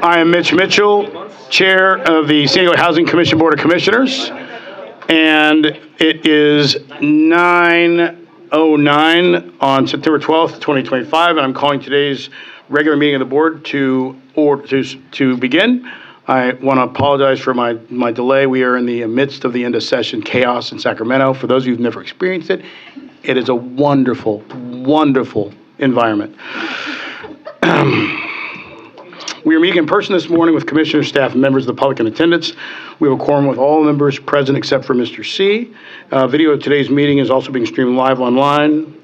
I am Mitch Mitchell, Chair of the San Diego Housing Commission Board of Commissioners, and it is 9:09 on September 12th, 2025, and I'm calling today's regular meeting of the board to begin. I want to apologize for my delay. We are in the midst of the end of session chaos in Sacramento. For those of you who've never experienced it, it is a wonderful, wonderful environment. We are meeting in person this morning with commissioners, staff, and members of the public in attendance. We have a quorum with all members present except for Mr. C. Video of today's meeting is also being streamed live online.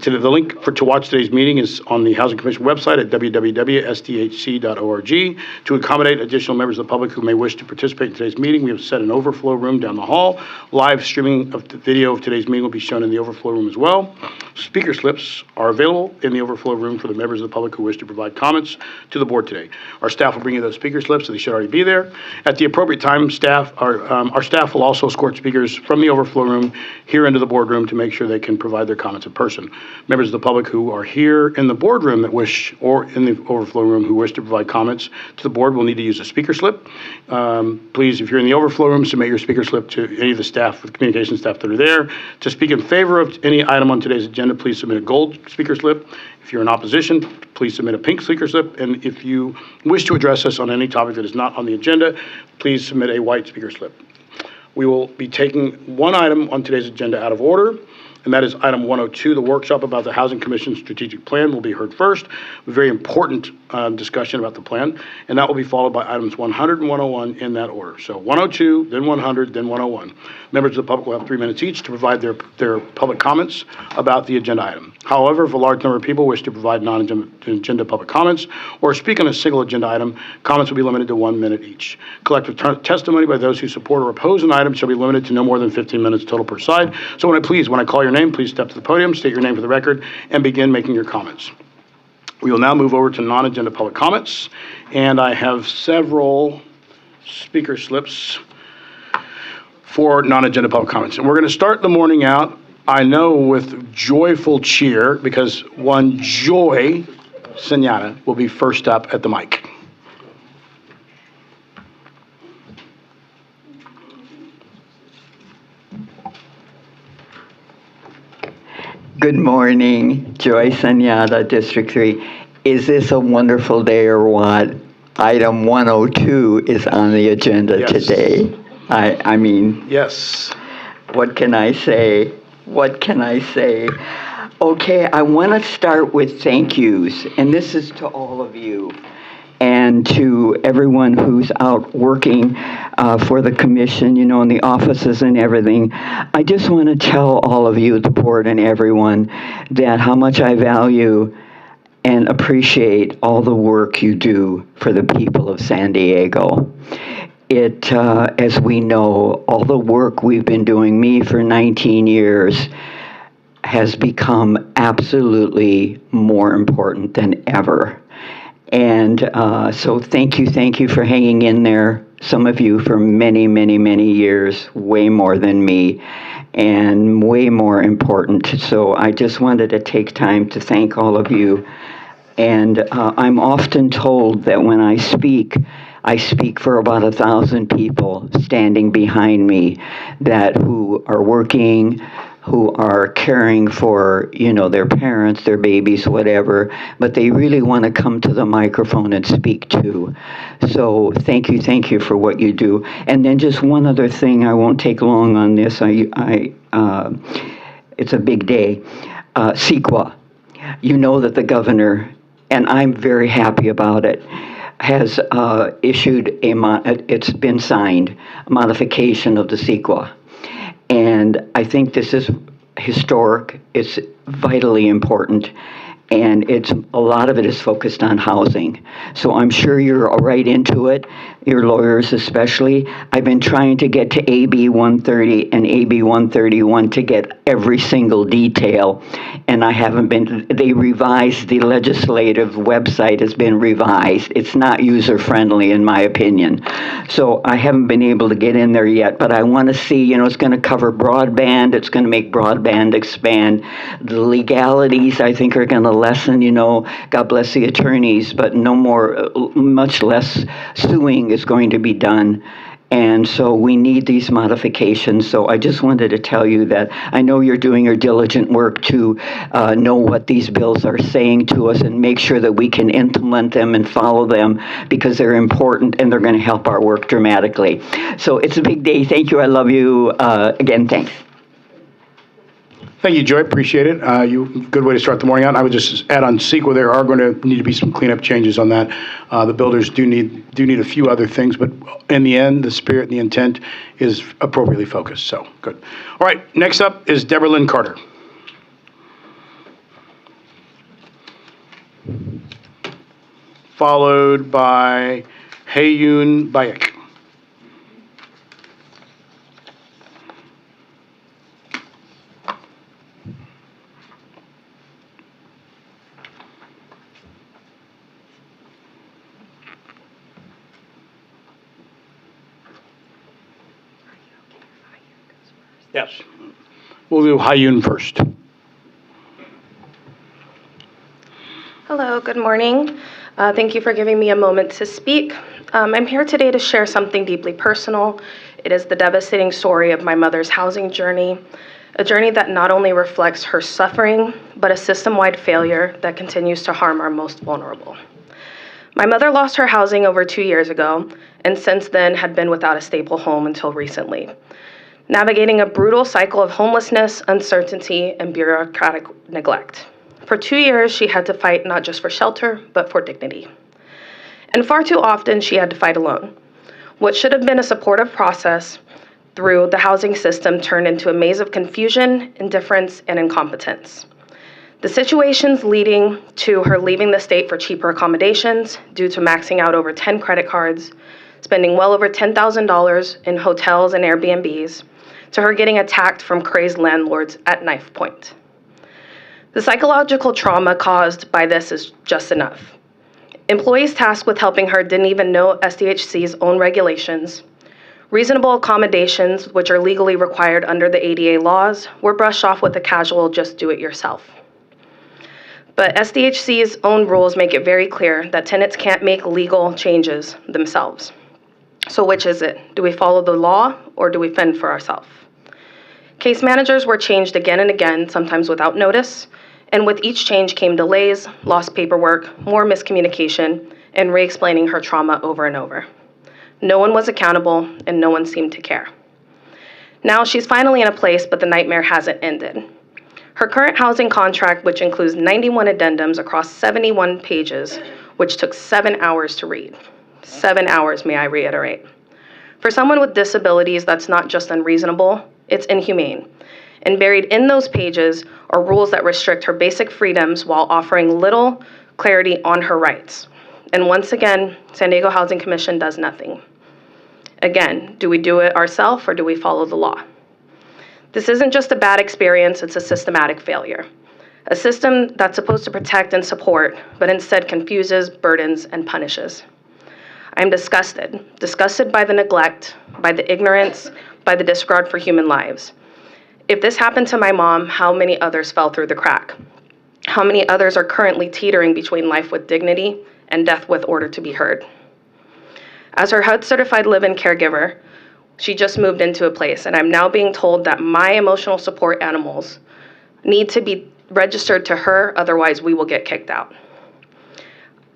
The link to watch today's meeting is on the Housing Commission website at www.sdhc.org. To accommodate additional members of the public who may wish to participate in today's meeting, we have set an overflow room down the hall. Live streaming of the video of today's meeting will be shown in the overflow room as well. Speaker slips are available in the overflow room for the members of the public who wish to provide comments to the board today. Our staff will bring you those speaker slips, so they should already be there. At the appropriate time, our staff will also escort speakers from the overflow room here into the boardroom to make sure they can provide their comments in person. Members of the public who are here in the boardroom that wish, or in the overflow room who wish to provide comments to the board will need to use a speaker slip. Please, if you're in the overflow room, submit your speaker slip to any of the staff, the communication staff that are there. To speak in favor of any item on today's agenda, please submit a gold speaker slip. If you're in opposition, please submit a pink speaker slip. And if you wish to address us on any topic that is not on the agenda, please submit a white speaker slip. We will be taking one item on today's agenda out of order, and that is item 102, the workshop about the Housing Commission strategic plan will be heard first. A very important discussion about the plan, and that will be followed by items 100 and 101 in that order. So 102, then 100, then 101. Members of the public will have 3 minutes each to provide their public comments about the agenda item. However, if a large number of people wish to provide non-agenda public comments or speak on a single agenda item, comments will be limited to 1 minute each. Collective testimony by those who support or oppose an item shall be limited to no more than 15 minutes total per side. So when I call your name, please step to the podium, state your name for the record, and begin making your comments. We will now move over to non-agenda public comments, and I have several speaker slips for non-agenda public comments. And we're going to start the morning out, I know, with joyful cheer, because one Joy Senyata will be first up at the mic. Good morning, Joy Senyata, District 3. Is this a wonderful day or what? Item 102 is on the agenda today. I mean, yes. What can I say? Okay, I want to start with thank yous, and this is to all of you and to everyone who's out working for the commission, you know, in the offices and everything. I just want to tell all of you, the board and everyone, that how much I value and appreciate all the work you do for the people of San Diego. It, as we know, all the work we've been doing, me for 19 years, has become absolutely more important than ever. And so thank you for hanging in there. Some of you for many, many, many years, way more than me, and way more important. So I just wanted to take time to thank all of you. And I'm often told that when I speak for about 1,000 people standing behind me that who are working, who are caring for, you know, their parents, their babies, whatever, but they really want to come to the microphone and speak too. So thank you for what you do. And then just one other thing, I won't take long on this. It's a big day. CEQA. You know that the governor, and I'm very happy about it, has issued it's been signed, a modification of the CEQA. And I think this is historic, it's vitally important, and a lot of it is focused on housing. So I'm sure you're right into it, your lawyers especially. I've been trying to get to AB 130 and AB 131 to get every single detail, and they revised, the legislative website has been revised. It's not user-friendly, in my opinion. So I haven't been able to get in there yet, but I want to see, it's going to cover broadband, it's going to make broadband expand. The legalities, I think, are going to lessen, God bless the attorneys, but no more, much less suing is going to be done. And so we need these modifications. So I just wanted to tell you that I know you're doing your diligent work to know what these bills are saying to us and make sure that we can implement them and follow them, because they're important and they're going to help our work dramatically. So it's a big day. Thank you. I love you. Again, thanks. Thank you, Joy. Appreciate it. Good way to start the morning out. I would just add on CEQA, there are going to need to be some cleanup changes on that. The builders do need a few other things, but in the end, the spirit and the intent is appropriately focused. So good. All right. Next up is Deborah Lynn Carter. Followed by Hayun Bayek. Yes. We'll do Hayun first. Hello, good morning. Thank you for giving me a moment to speak. I'm here today to share something deeply personal. It is the devastating story of my mother's housing journey, a journey that not only reflects her suffering, but a system-wide failure that continues to harm our most vulnerable. My mother lost her housing over 2 years ago, and since then had been without a stable home until recently, navigating a brutal cycle of homelessness, uncertainty, and bureaucratic neglect. For 2 years, she had to fight not just for shelter, but for dignity. And far too often, she had to fight alone. What should have been a supportive process through the housing system turned into a maze of confusion, indifference, and incompetence. The situations leading to her leaving the state for cheaper accommodations due to maxing out over 10 credit cards, spending well over $10,000 in hotels and Airbnbs, to her getting attacked from crazed landlords at knife point. The psychological trauma caused by this is just enough. Employees tasked with helping her didn't even know SDHC's own regulations. Reasonable accommodations, which are legally required under the ADA laws, were brushed off with a casual just do it yourself. But SDHC's own rules make it very clear that tenants can't make legal changes themselves. So which is it? Do we follow the law or do we fend for ourselves? Case managers were changed again and again, sometimes without notice, and with each change came delays, lost paperwork, more miscommunication, and re-explaining her trauma over and over. No one was accountable, and no one seemed to care. Now she's finally in a place, but the nightmare hasn't ended. Her current housing contract, which includes 91 addendums across 71 pages, which took 7 hours to read. 7 hours, may I reiterate. For someone with disabilities, that's not just unreasonable, it's inhumane. And buried in those pages are rules that restrict her basic freedoms while offering little clarity on her rights. And once again, San Diego Housing Commission does nothing. Again, do we do it ourselves or do we follow the law? This isn't just a bad experience, it's a systematic failure. A system that's supposed to protect and support, but instead confuses, burdens, and punishes. I'm disgusted by the neglect, by the ignorance, by the disregard for human lives. If this happened to my mom, how many others fell through the crack? How many others are currently teetering between life with dignity and death with order to be heard? As her HUD-certified live-in caregiver, she just moved into a place, and I'm now being told that my emotional support animals need to be registered to her, otherwise we will get kicked out.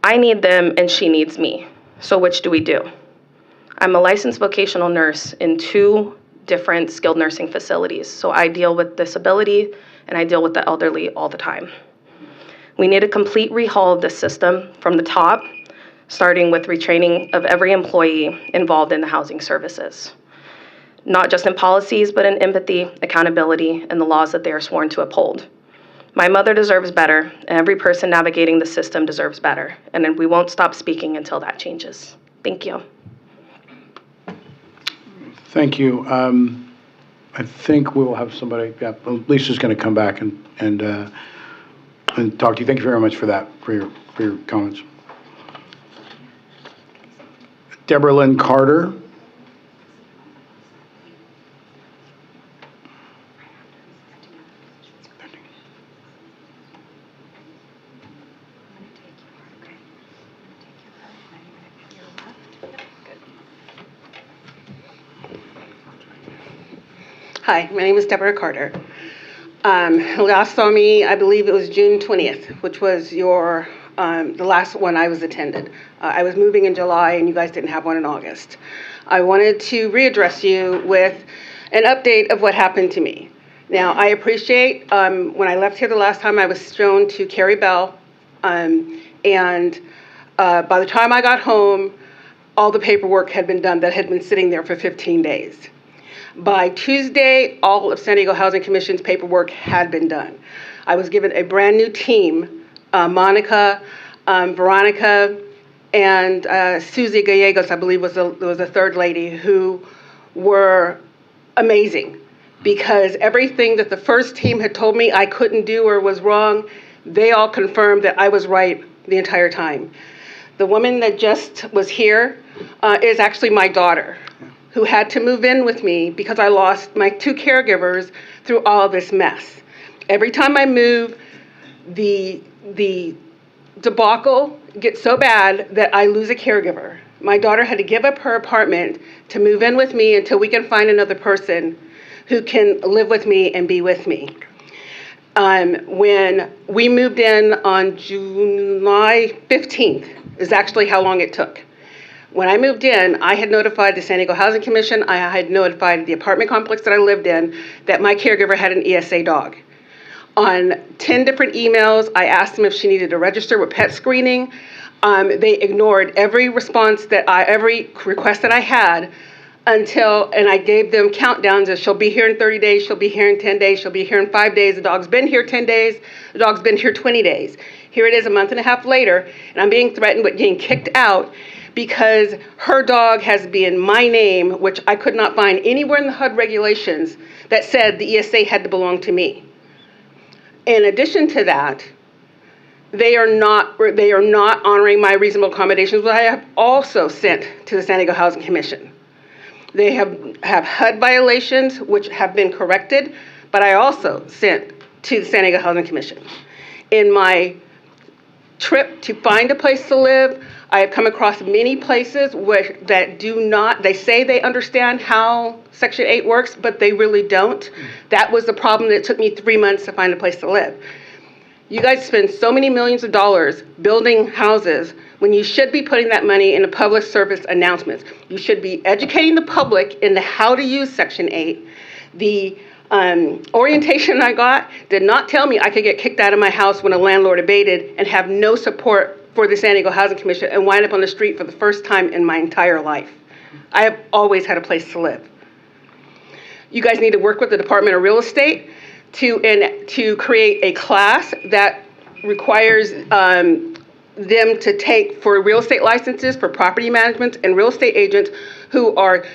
I need them and she needs me. So which do we do? I'm a licensed vocational nurse in 2 different skilled nursing facilities. So I deal with disability and I deal with the elderly all the time. We need a complete rehaul of this system from the top, starting with retraining of every employee involved in the housing services. Not just in policies, but in empathy, accountability, and the laws that they are sworn to uphold. My mother deserves better, and every person navigating the system deserves better. And we won't stop speaking until that changes. Thank you. Thank you. I think we will have somebody, Lisa's going to come back and and talk to you. Thank you very much for that, for your comments. Deborah Lynn Carter. Hi, my name is Deborah Carter. Last saw me, I believe it was June 20th, which was your the last one I was attended. I was moving in July, and you guys didn't have one in August. I wanted to readdress you with an update of what happened to me. Now, I appreciate when I left here the last time, I was shown to Carrie Bell, and by the time I got home, all the paperwork had been done that had been sitting there for 15 days. By Tuesday, all of San Diego Housing Commission's paperwork had been done. I was given a brand new team, Monica, Veronica, and Susie Gallegos, I believe was the third lady, who were amazing, because everything that the first team had told me I couldn't do or was wrong, they all confirmed that I was right the entire time. The woman that just was here is actually my daughter, who had to move in with me because I lost my 2 caregivers through all this mess. Every time I move, the debacle gets so bad that I lose a caregiver. My daughter had to give up her apartment to move in with me until we can find another person who can live with me and be with me. When we moved in on July 15th is actually how long it took. When I moved in, I had notified the San Diego Housing Commission, I had notified the apartment complex that I lived in that my caregiver had an ESA dog. On 10 different emails, I asked them if she needed to register with pet screening. They ignored every response every request that I had and I gave them countdowns of she'll be here in 30 days, she'll be here in 10 days, she'll be here in 5 days, the dog's been here 10 days, the dog's been here 20 days. Here it is a month and a half later, and I'm being threatened with getting kicked out because her dog has been my name, which I could not find anywhere in the HUD regulations that said the ESA had to belong to me. In addition to that, they are not honoring my reasonable accommodations, which I have also sent to the San Diego Housing Commission. They have HUD violations, which have been corrected, but I also sent to the San Diego Housing Commission. In my trip to find a place to live, I have come across many places that do not, they say they understand how Section 8 works, but they really don't. That was the problem that took me 3 months to find a place to live. You guys spend so many millions of dollars building houses when you should be putting that money into public service announcements. You should be educating the public into how to use Section 8. The orientation I got did not tell me I could get kicked out of my house when a landlord abated and have no support for the San Diego Housing Commission and wind up on the street for the first time in my entire life. I have always had a place to live. You guys need to work with the Department of Real Estate to create a class that requires them to take for real estate licenses for property management and real estate agents who are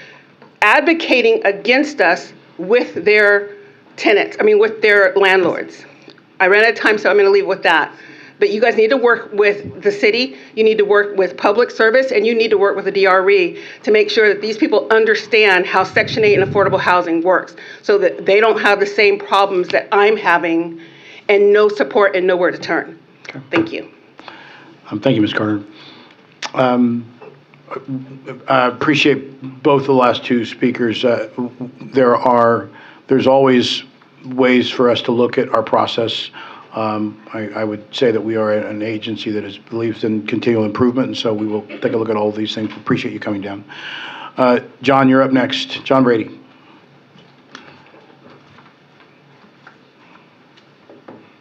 advocating against us with their with their landlords. I ran out of time, so I'm going to leave with that. But you guys need to work with the city, you need to work with public service, and you need to work with the DRE to make sure that these people understand how Section 8 and affordable housing works so that they don't have the same problems that I'm having and no support and nowhere to turn. Okay. Thank you. Thank you, Ms. Carter. I appreciate both the last 2 speakers. There's always ways for us to look at our process. I would say that we are an agency that believes in continual improvement, and so we will take a look at all of these things. Appreciate you coming down. John, you're up next. John Brady.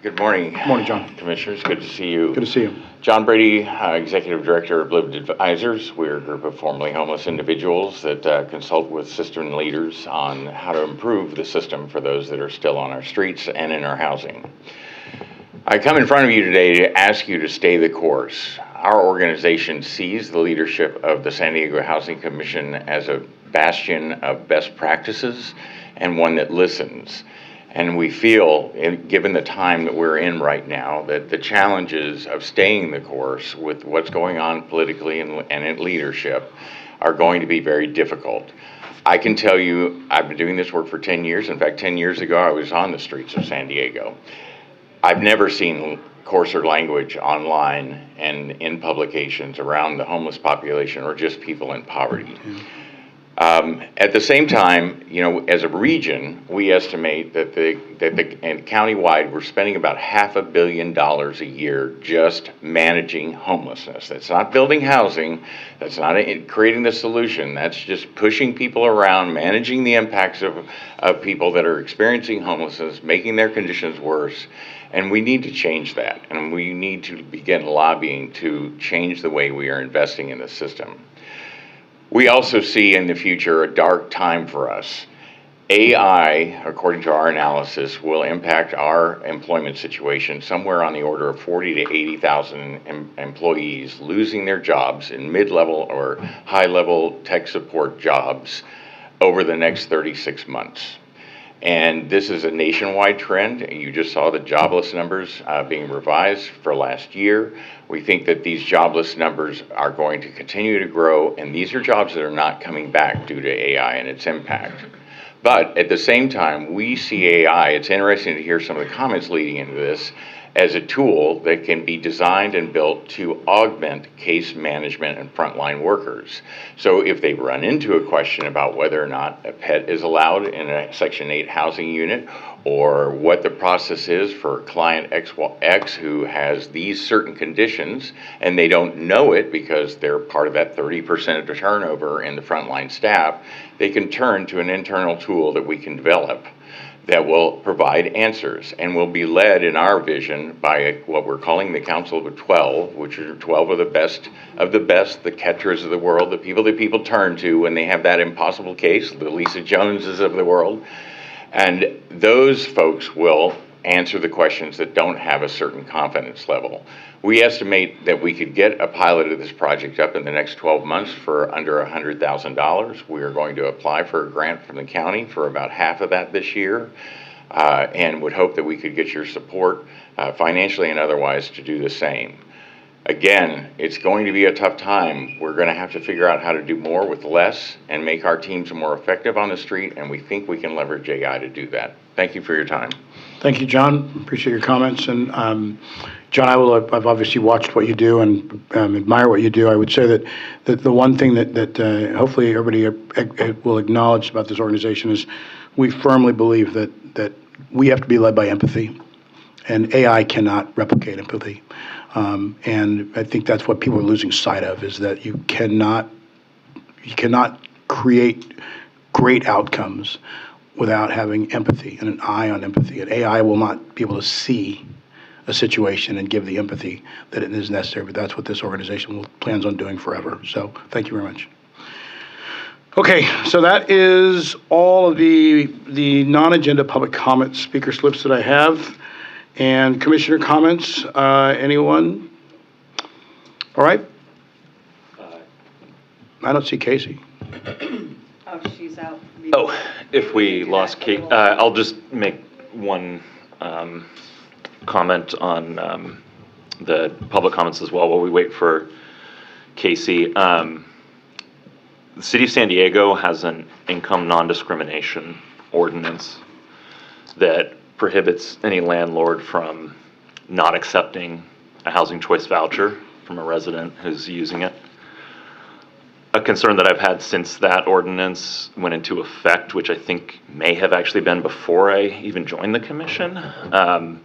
Good morning. Good morning, John. Commissioners, good to see you. Good to see you. John Brady, Executive Director of Lived Advisors. We're a group of formerly homeless individuals that consult with system leaders on how to improve the system for those that are still on our streets and in our housing. I come in front of you today to ask you to stay the course. Our organization sees the leadership of the San Diego Housing Commission as a bastion of best practices and one that listens. And we feel, given the time that we're in right now, that the challenges of staying the course with what's going on politically and in leadership are going to be very difficult. I can tell you, I've been doing this work for 10 years. In fact, 10 years ago, I was on the streets of San Diego. I've never seen coarser language online and in publications around the homeless population or just people in poverty. At the same time, as a region, we estimate that and countywide, we're spending about $500 million a year just managing homelessness. That's not building housing. That's not creating the solution. That's just pushing people around, managing the impacts of people that are experiencing homelessness, making their conditions worse. And we need to change that. And we need to begin lobbying to change the way we are investing in the system. We also see in the future a dark time for us. AI, according to our analysis, will impact our employment situation somewhere on the order of 40 to 80,000 employees losing their jobs in mid-level or high-level tech support jobs over the next 36 months. And this is a nationwide trend. You just saw the jobless numbers being revised for last year. We think that these jobless numbers are going to continue to grow, and these are jobs that are not coming back due to AI and its impact. But at the same time, we see AI, it's interesting to hear some of the comments leading into this, as a tool that can be designed and built to augment case management and frontline workers. So if they run into a question about whether or not a pet is allowed in a Section 8 housing unit, or what the process is for client X who has these certain conditions, and they don't know it because they're part of that 30% of the turnover in the frontline staff, they can turn to an internal tool that we can develop that will provide answers and will be led in our vision by what we're calling the Council of the 12, which are 12 of the best, the catchers of the world, the people that people turn to when they have that impossible case, the Lisa Joneses of the world. And those folks will answer the questions that don't have a certain confidence level. We estimate that we could get a pilot of this project up in the next 12 months for under $100,000. We are going to apply for a grant from the county for about half of that this year, and would hope that we could get your support financially and otherwise to do the same. Again, it's going to be a tough time. We're going to have to figure out how to do more with less and make our teams more effective on the street, and we think we can leverage AI to do that. Thank you for your time. Thank you, John. Appreciate your comments. And John, I've obviously watched what you do and admire what you do. I would say that the one thing that hopefully everybody will acknowledge about this organization is we firmly believe that we have to be led by empathy, and AI cannot replicate empathy. And I think that's what people are losing sight of, is that you cannot create great outcomes without having empathy and an eye on empathy. And AI will not be able to see a situation and give the empathy that it is necessary, but that's what this organization plans on doing forever. So thank you very much. Okay, so that is all of the non-agenda public comment speaker slips that I have. And commissioner comments, anyone? All right. I don't see Casey. Oh, she's out. Oh, if we lost Kate, I'll just make one comment on the public comments as well while we wait for Casey. The City of San Diego has an income non-discrimination ordinance that prohibits any landlord from not accepting a housing choice voucher from a resident who's using it. A concern that I've had since that ordinance went into effect, which I think may have actually been before I even joined the commission, and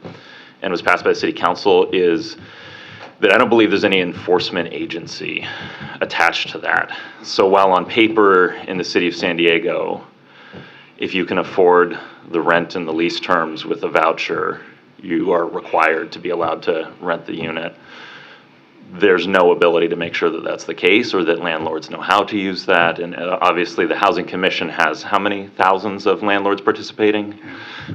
was passed by the city council, is that I don't believe there's any enforcement agency attached to that. So while on paper in the city of San Diego, if you can afford the rent and the lease terms with a voucher, you are required to be allowed to rent the unit. There's no ability to make sure that that's the case, or that landlords know how to use that. And obviously the Housing Commission has how many thousands of landlords participating?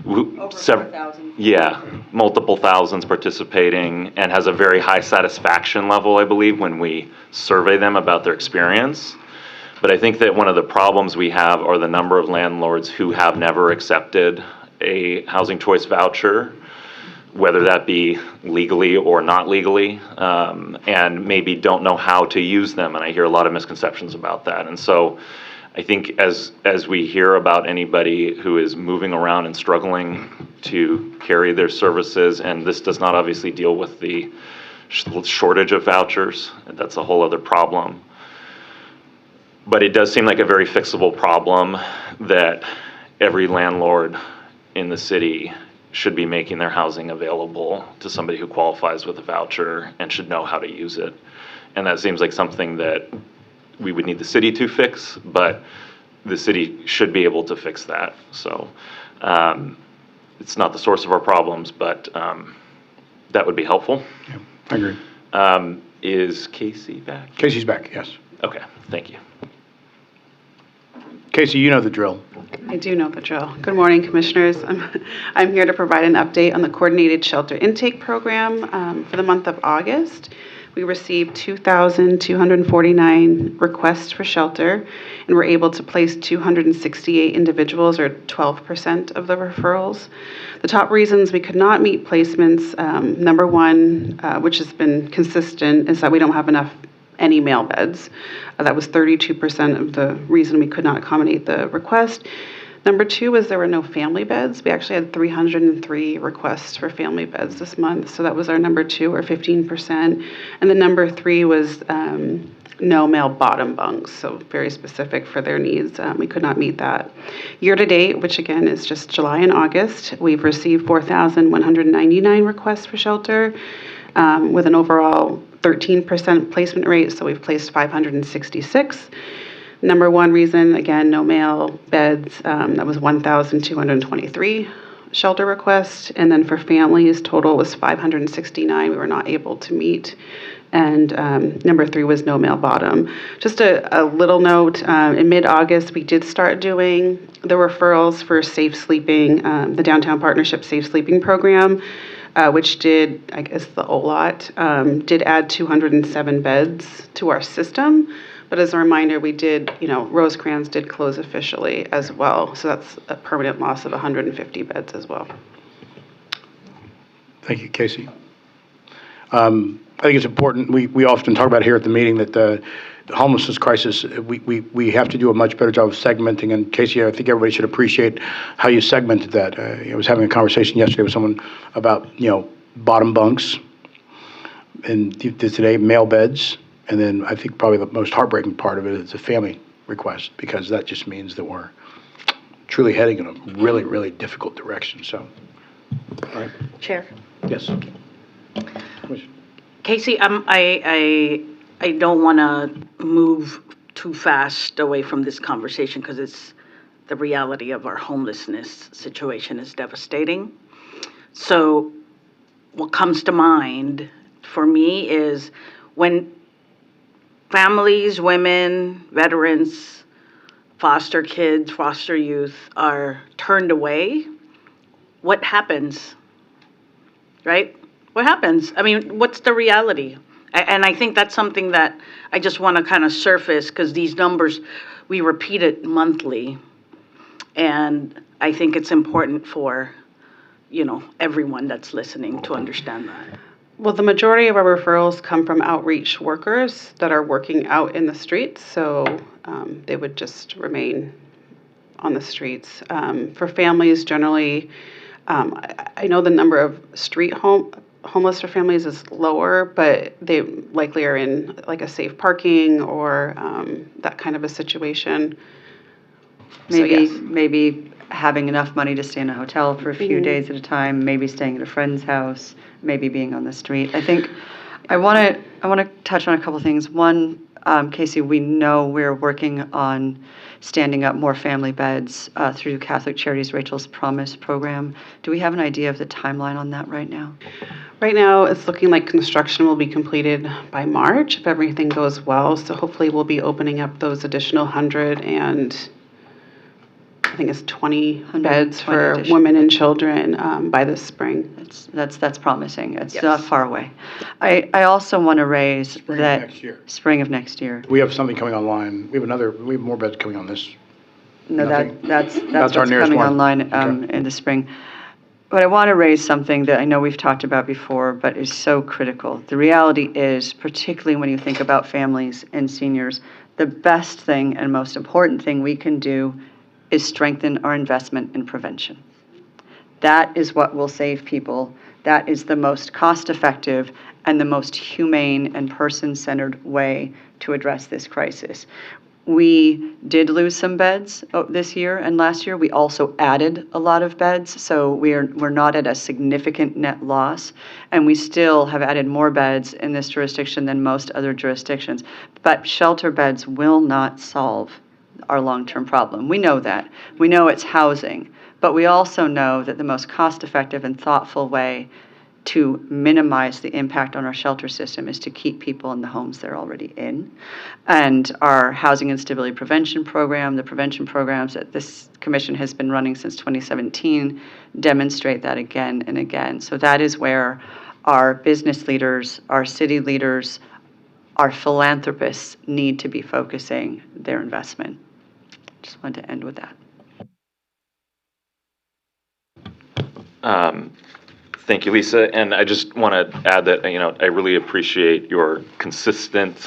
Over 4,000. Yeah, multiple thousands participating, and has a very high satisfaction level, I believe, when we survey them about their experience. But I think that one of the problems we have are the number of landlords who have never accepted a housing choice voucher, whether that be legally or not legally, and maybe don't know how to use them. And I hear a lot of misconceptions about that. And so I think as we hear about anybody who is moving around and struggling to carry their services, and this does not obviously deal with the shortage of vouchers, that's a whole other problem. But it does seem like a very fixable problem that every landlord in the city should be making their housing available to somebody who qualifies with a voucher and should know how to use it. And that seems like something that we would need the city to fix, but the city should be able to fix that. So it's not the source of our problems, but that would be helpful. Yeah, I agree. Is Casey back? Casey's back, yes. Okay, thank you. Casey, you know the drill. I do know the drill. Good morning, Commissioners. I'm here to provide an update on the Coordinated Shelter Intake Program for the month of August. We received 2,249 requests for shelter, and were able to place 268 individuals, or 12% of the referrals. The top reasons we could not meet placements, number one, which has been consistent, is that we don't have enough any male beds. That was 32% of the reason we could not accommodate the request. Number two was there were no family beds. We actually had 303 requests for family beds this month, so that was our number two, or 15%. And the number three was no male bottom bunks, so very specific for their needs. We could not meet that. Year to date, which again is just July and August, we've received 4,199 requests for shelter, with an overall 13% placement rate, so we've placed 566. Number one reason, again, no male beds, that was 1,223 shelter requests. And then for families, total was 569 we were not able to meet. And number three was no male bottom. Just a little note, in mid-August, we did start doing the referrals for Safe Sleeping, the Downtown Partnership Safe Sleeping Program, which did, I guess the OLOT, did add 207 beds to our system. But as a reminder, we did, Rosecrans did close officially as well. So that's a permanent loss of 150 beds as well. Thank you, Casey. I think it's important, we often talk about here at the meeting that the homelessness crisis, we have to do a much better job of segmenting. And Casey, I think everybody should appreciate how you segmented that. I was having a conversation yesterday with someone about, bottom bunks, and today male beds. And then I think probably the most heartbreaking part of it is the family request, because that just means that we're truly heading in a really, really difficult direction. So, all right. Chair. Yes. Casey, I don't want to move too fast away from this conversation because it's the reality of our homelessness situation is devastating. So what comes to mind for me is when families, women, veterans, foster kids, foster youth are turned away, what happens, right? What happens? I mean, what's the reality? And I think that's something that I just want to kind of surface, because these numbers, we repeat it monthly. And I think it's important for, everyone that's listening to understand that. Well, the majority of our referrals come from outreach workers that are working out in the streets, so they would just remain on the streets. For families, generally, I know the number of street homeless for families is lower, but they likely are in like a safe parking or that kind of a situation. Maybe having enough money to stay in a hotel for a few days at a time, maybe staying at a friend's house, maybe being on the street. I think I want to touch on a couple things. One, Casey, we know we're working on standing up more family beds through Catholic Charities' Rachel's Promise program. Do we have an idea of the timeline on that right now? Right now, it's looking like construction will be completed by March if everything goes well. So hopefully we'll be opening up those additional 100 and I think it's 20 beds for women and children by this spring. That's promising. It's Yes. not far away. I also want to raise Spring of that next year. spring of next year. We have something coming online. We have more beds coming on this No, Nothing? that's That's our what's nearest coming one. online Okay. in the spring. But I want to raise something that I know we've talked about before, but is so critical. The reality is, particularly when you think about families and seniors, the best thing and most important thing we can do is strengthen our investment in prevention. That is what will save people. That is the most cost-effective and the most humane and person-centered way to address this crisis. We did lose some beds this year and last year. We also added a lot of beds, so we're not at a significant net loss, and we still have added more beds in this jurisdiction than most other jurisdictions. But shelter beds will not solve our long-term problem. We know that. We know it's housing, but we also know that the most cost-effective and thoughtful way to minimize the impact on our shelter system is to keep people in the homes they're already in. And our housing instability prevention program, the prevention programs that this commission has been running since 2017, demonstrate that again and again. So that is where our business leaders, our city leaders, our philanthropists need to be focusing their investment. Just wanted to end with that. Thank you, Lisa. And I just want to add that, I really appreciate your consistently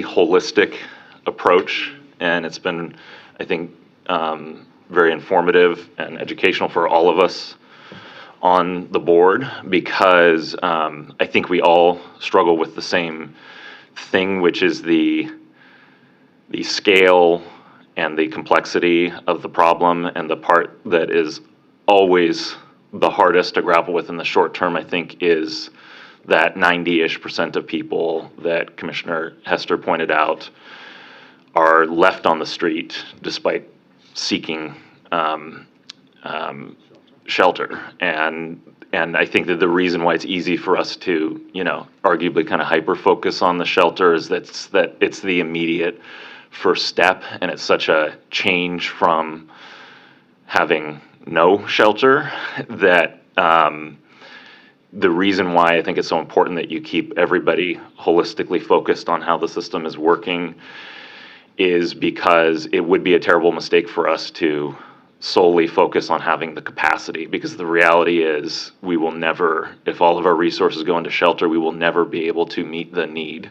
holistic approach. And it's been, I think, very informative and educational for all of us on the board, because I think we all struggle with the same thing, which is the scale and the complexity of the problem, and the part that is always the hardest to grapple with in the short term, I think, is that 90-ish% of people that Commissioner Hester pointed out are left on the street despite seeking shelter. And I think that the reason why it's easy for us to, arguably kind of hyper-focus on the shelter is that it's the immediate first step, and it's such a change from having no shelter that the reason why I think it's so important that you keep everybody holistically focused on how the system is working is because it would be a terrible mistake for us to solely focus on having the capacity, because the reality is we will never, if all of our resources go into shelter, we will never be able to meet the need.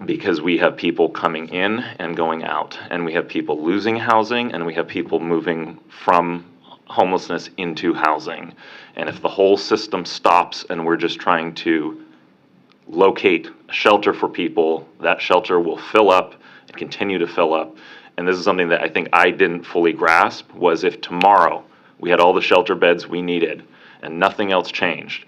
Because we have people coming in and going out, and we have people losing housing, and we have people moving from homelessness into housing. And if the whole system stops and we're just trying to locate a shelter for people, that shelter will fill up and continue to fill up. And this is something that I think I didn't fully grasp, was if tomorrow we had all the shelter beds we needed and nothing else changed,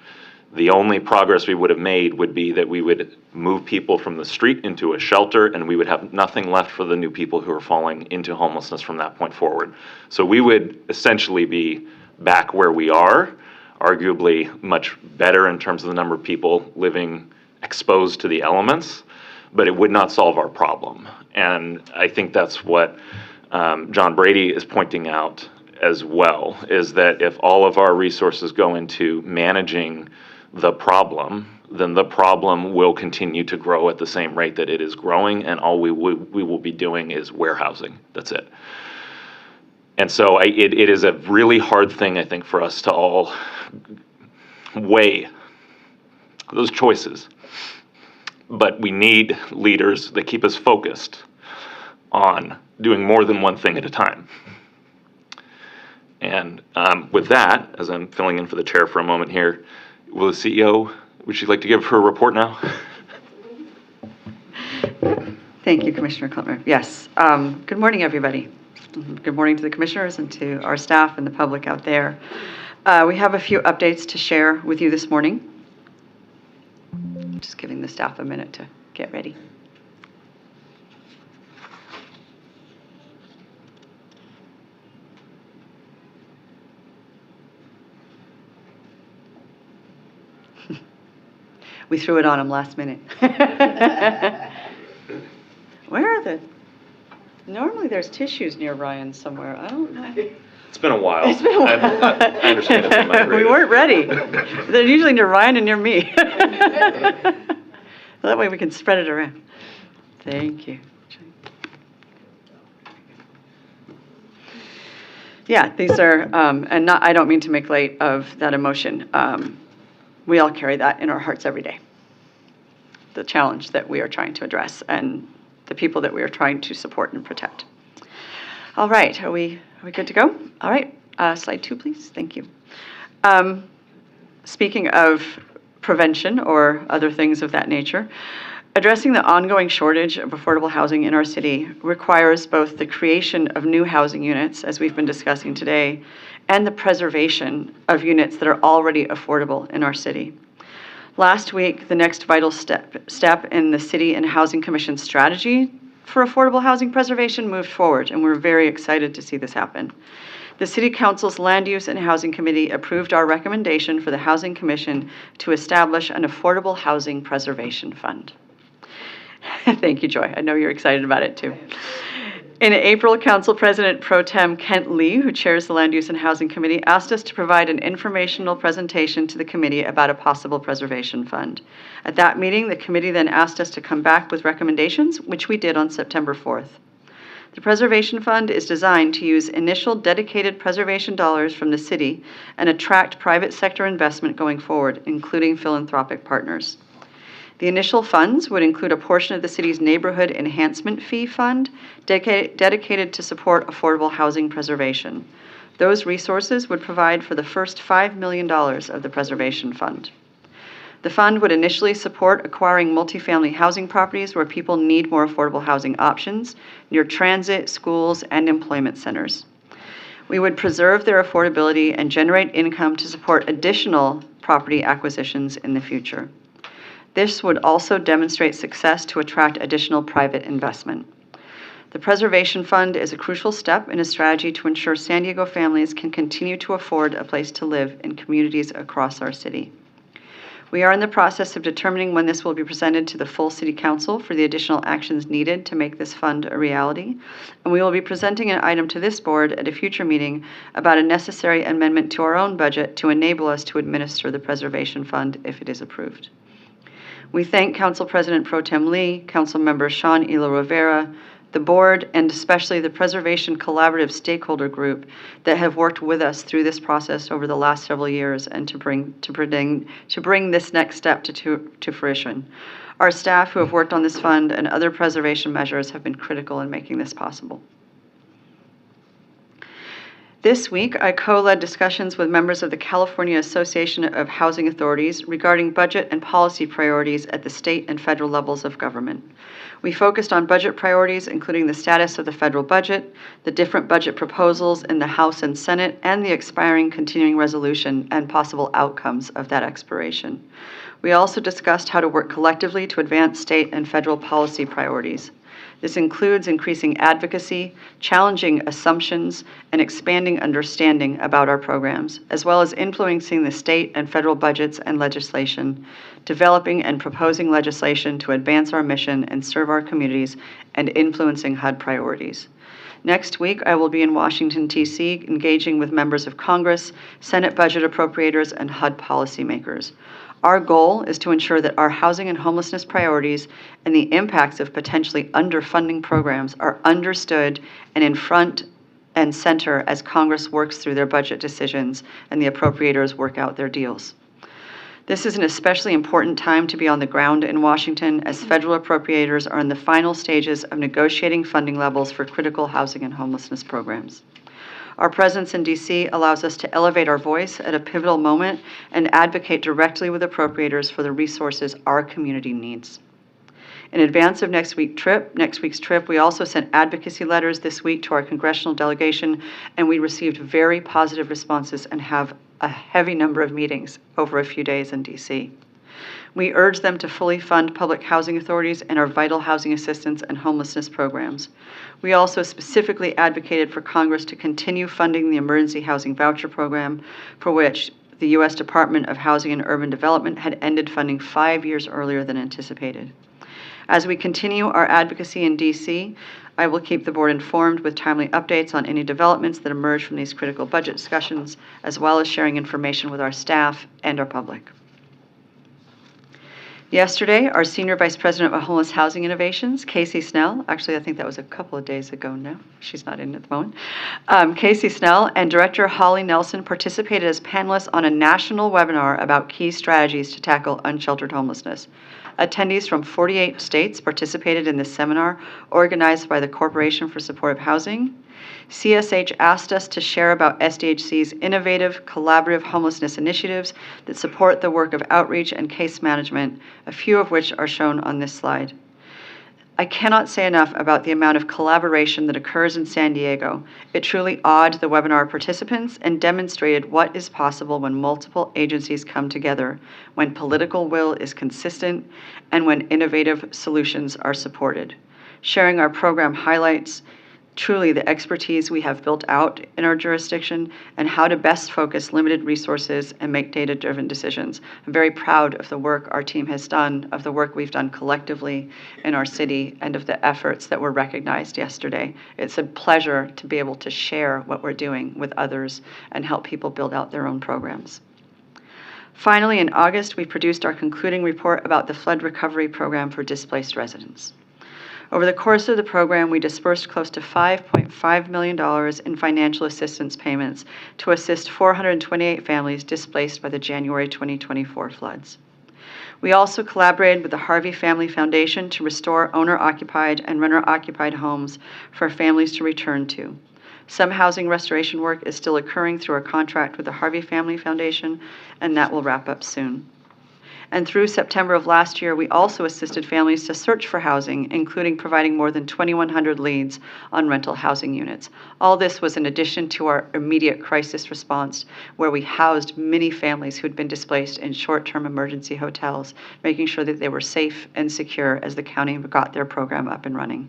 the only progress we would have made would be that we would move people from the street into a shelter, and we would have nothing left for the new people who are falling into homelessness from that point forward. So we would essentially be back where we are, arguably much better in terms of the number of people living exposed to the elements, but it would not solve our problem. And I think that's what John Brady is pointing out as well, is that if all of our resources go into managing the problem, then the problem will continue to grow at the same rate that it is growing, and all we will be doing is warehousing. That's it. And so it is a really hard thing, I think, for us to all weigh those choices. But we need leaders that keep us focused on doing more than one thing at a time. And with that, as I'm filling in for the chair for a moment here, will the CEO, would she like to give her report now? Thank you, Commissioner Klutmer. Yes. Good morning, everybody. Good morning to the commissioners and to our staff and the public out there. We have a few updates to share with you this morning. Just giving the staff a minute to get ready. We threw it on them last minute. Where are the? Normally there's tissues near Ryan somewhere. I don't know. It's been a while. It's been a while. I understand it's migrated. We weren't ready. They're usually near Ryan and near me. That way we can spread it around. Thank you. Yeah, these are, and not, I don't mean to make light of that emotion. We all carry that in our hearts every day. The challenge that we are trying to address and the people that we are trying to support and protect. All right, are we good to go? All right, slide 2, please. Thank you. Speaking of prevention or other things of that nature, addressing the ongoing shortage of affordable housing in our city requires both the creation of new housing units, as we've been discussing today, and the preservation of units that are already affordable in our city. Last week, the next vital step in the City and Housing Commission strategy for affordable housing preservation moved forward, and we're very excited to see this happen. The City Council's Land Use and Housing Committee approved our recommendation for the Housing Commission to establish an affordable housing preservation fund. Thank you, Joy. I know you're excited about it too. In April, Council President Pro Tem Kent Lee, who chairs the Land Use and Housing Committee, asked us to provide an informational presentation to the committee about a possible preservation fund. At that meeting, the committee then asked us to come back with recommendations, which we did on September 4th. The Preservation Fund is designed to use initial dedicated preservation dollars from the city and attract private sector investment going forward, including philanthropic partners. The initial funds would include a portion of the city's Neighborhood Enhancement Fee Fund dedicated to support affordable housing preservation. Those resources would provide for the first $5 million of the Preservation Fund. The fund would initially support acquiring multifamily housing properties where people need more affordable housing options near transit, schools, and employment centers. We would preserve their affordability and generate income to support additional property acquisitions in the future. This would also demonstrate success to attract additional private investment. The Preservation Fund is a crucial step in a strategy to ensure San Diego families can continue to afford a place to live in communities across our city. We are in the process of determining when this will be presented to the full City Council for the additional actions needed to make this fund a reality, and we will be presenting an item to this board at a future meeting about a necessary amendment to our own budget to enable us to administer the Preservation Fund if it is approved. We thank Council President Pro Tem Lee, Council Member Sean Elo Rivera, the board, and especially the Preservation Collaborative Stakeholder Group that have worked with us through this process over the last several years and to bring this next step to fruition. Our staff who have worked on this fund and other preservation measures have been critical in making this possible. This week, I co-led discussions with members of the California Association of Housing Authorities regarding budget and policy priorities at the state and federal levels of government. We focused on budget priorities, including the status of the federal budget, the different budget proposals in the House and Senate, and the expiring continuing resolution and possible outcomes of that expiration. We also discussed how to work collectively to advance state and federal policy priorities. This includes increasing advocacy, challenging assumptions, and expanding understanding about our programs, as well as influencing the state and federal budgets and legislation, developing and proposing legislation to advance our mission and serve our communities, and influencing HUD priorities. Next week, I will be in Washington, D.C., engaging with members of Congress, Senate budget appropriators, and HUD policymakers. Our goal is to ensure that our housing and homelessness priorities and the impacts of potentially underfunding programs are understood and in front and center as Congress works through their budget decisions and the appropriators work out their deals. This is an especially important time to be on the ground in Washington as federal appropriators are in the final stages of negotiating funding levels for critical housing and homelessness programs. Our presence in D.C. allows us to elevate our voice at a pivotal moment and advocate directly with appropriators for the resources our community needs. In advance of next week's trip, we also sent advocacy letters this week to our congressional delegation, and we received very positive responses and have a heavy number of meetings over a few days in D.C. We urge them to fully fund public housing authorities and our vital housing assistance and homelessness programs. We also specifically advocated for Congress to continue funding the Emergency Housing Voucher Program, for which the U.S. Department of Housing and Urban Development had ended funding 5 years earlier than anticipated. As we continue our advocacy in D.C., I will keep the board informed with timely updates on any developments that emerge from these critical budget discussions, as well as sharing information with our staff and our public. Yesterday, our Senior Vice President of Homeless Housing Innovations, Casey Snell, actually, I think that was a couple of days ago now. She's not in at the moment. Casey Snell and Director Holly Nelson participated as panelists on a national webinar about key strategies to tackle unsheltered homelessness. Attendees from 48 states participated in this seminar organized by the Corporation for Supportive Housing. CSH asked us to share about SDHC's innovative, collaborative homelessness initiatives that support the work of outreach and case management, a few of which are shown on this slide. I cannot say enough about the amount of collaboration that occurs in San Diego. It truly awed the webinar participants and demonstrated what is possible when multiple agencies come together, when political will is consistent, and when innovative solutions are supported. Sharing our program highlights truly the expertise we have built out in our jurisdiction and how to best focus limited resources and make data-driven decisions. I'm very proud of the work our team has done, of the work we've done collectively in our city, and of the efforts that were recognized yesterday. It's a pleasure to be able to share what we're doing with others and help people build out their own programs. Finally, in August, we produced our concluding report about the flood recovery program for displaced residents. Over the course of the program, we dispersed close to $5.5 million in financial assistance payments to assist 428 families displaced by the January 2024 floods. We also collaborated with the Harvey Family Foundation to restore owner-occupied and renter-occupied homes for families to return to. Some housing restoration work is still occurring through our contract with the Harvey Family Foundation, and that will wrap up soon. And through September of last year, we also assisted families to search for housing, including providing more than 2,100 leads on rental housing units. All this was in addition to our immediate crisis response, where we housed many families who had been displaced in short-term emergency hotels, making sure that they were safe and secure as the county got their program up and running.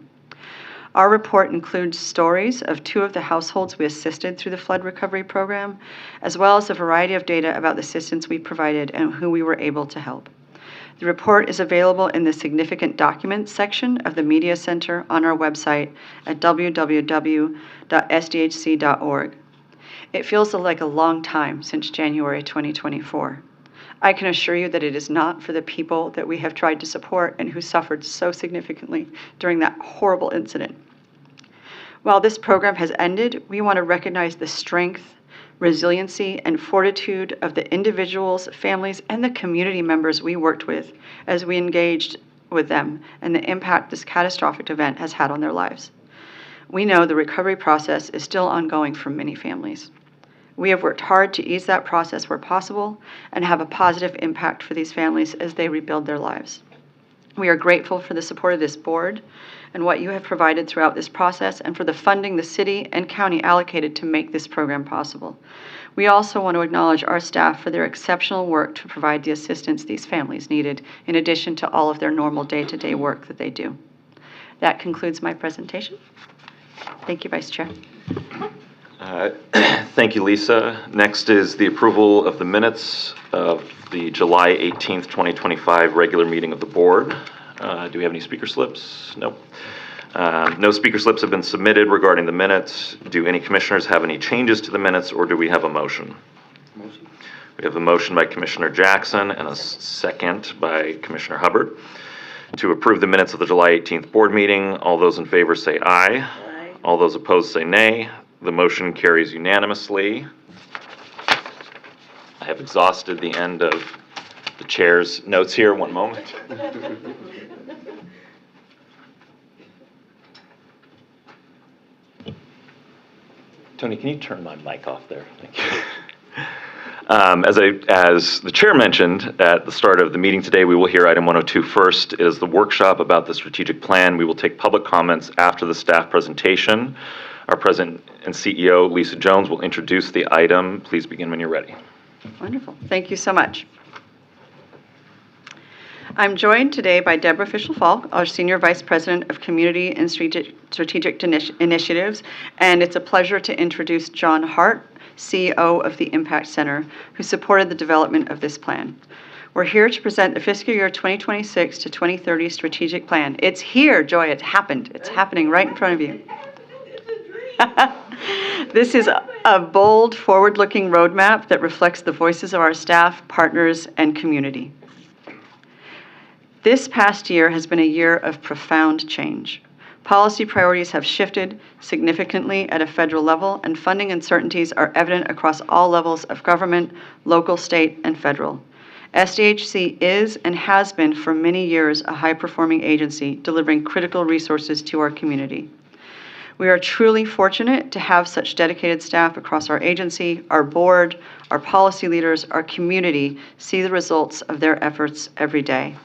Our report includes stories of 2 of the households we assisted through the flood recovery program, as well as a variety of data about the assistance we provided and who we were able to help. The report is available in the Significant Documents section of the Media Center on our website at www.sdhc.org. It feels like a long time since January 2024. I can assure you that it is not for the people that we have tried to support and who suffered so significantly during that horrible incident. While this program has ended, we want to recognize the strength, resiliency, and fortitude of the individuals, families, and the community members we worked with as we engaged with them and the impact this catastrophic event has had on their lives. We know the recovery process is still ongoing for many families. We have worked hard to ease that process where possible and have a positive impact for these families as they rebuild their lives. We are grateful for the support of this board and what you have provided throughout this process and for the funding the city and county allocated to make this program possible. We also want to acknowledge our staff for their exceptional work to provide the assistance these families needed, in addition to all of their normal day-to-day work that they do. That concludes my presentation. Thank you, Vice Chair. Thank you, Lisa. Next is the approval of the minutes of the July 18th, 2025 regular meeting of the board. Do we have any speaker slips? No. No speaker slips have been submitted regarding the minutes. Do any commissioners have any changes to the minutes, or do we have a motion? Motion. We have a motion by Commissioner Jackson and a second by Commissioner Hubbard to approve the minutes of the July 18th board meeting. All those in favor say aye. Aye. All those opposed say nay. The motion carries unanimously. I have exhausted the end of the chair's notes here. One moment. Tony, can you turn my mic off there? Thank you. As the chair mentioned at the start of the meeting today, we will hear item 102 first. It is the workshop about the strategic plan. We will take public comments after the staff presentation. Our President and CEO, Lisa Jones, will introduce the item. Please begin when you're ready. Wonderful. Thank you so much. I'm joined today by Deborah Fischel-Falk, our Senior Vice President of Community and Strategic Initiatives, and it's a pleasure to introduce John Hart, CEO of the Impact Center, who supported the development of this plan. We're here to present the fiscal year 2026 to 2030 strategic plan. It's here, Joy. It happened. It's happening right in front of you. This is a bold, forward-looking roadmap that reflects the voices of our staff, partners, and community. This past year has been a year of profound change. Policy priorities have shifted significantly at a federal level, and funding uncertainties are evident across all levels of government, local, state, and federal. SDHC is and has been for many years a high-performing agency delivering critical resources to our community. We are truly fortunate to have such dedicated staff across our agency, our board, our policy leaders, our community see the results of their efforts every day.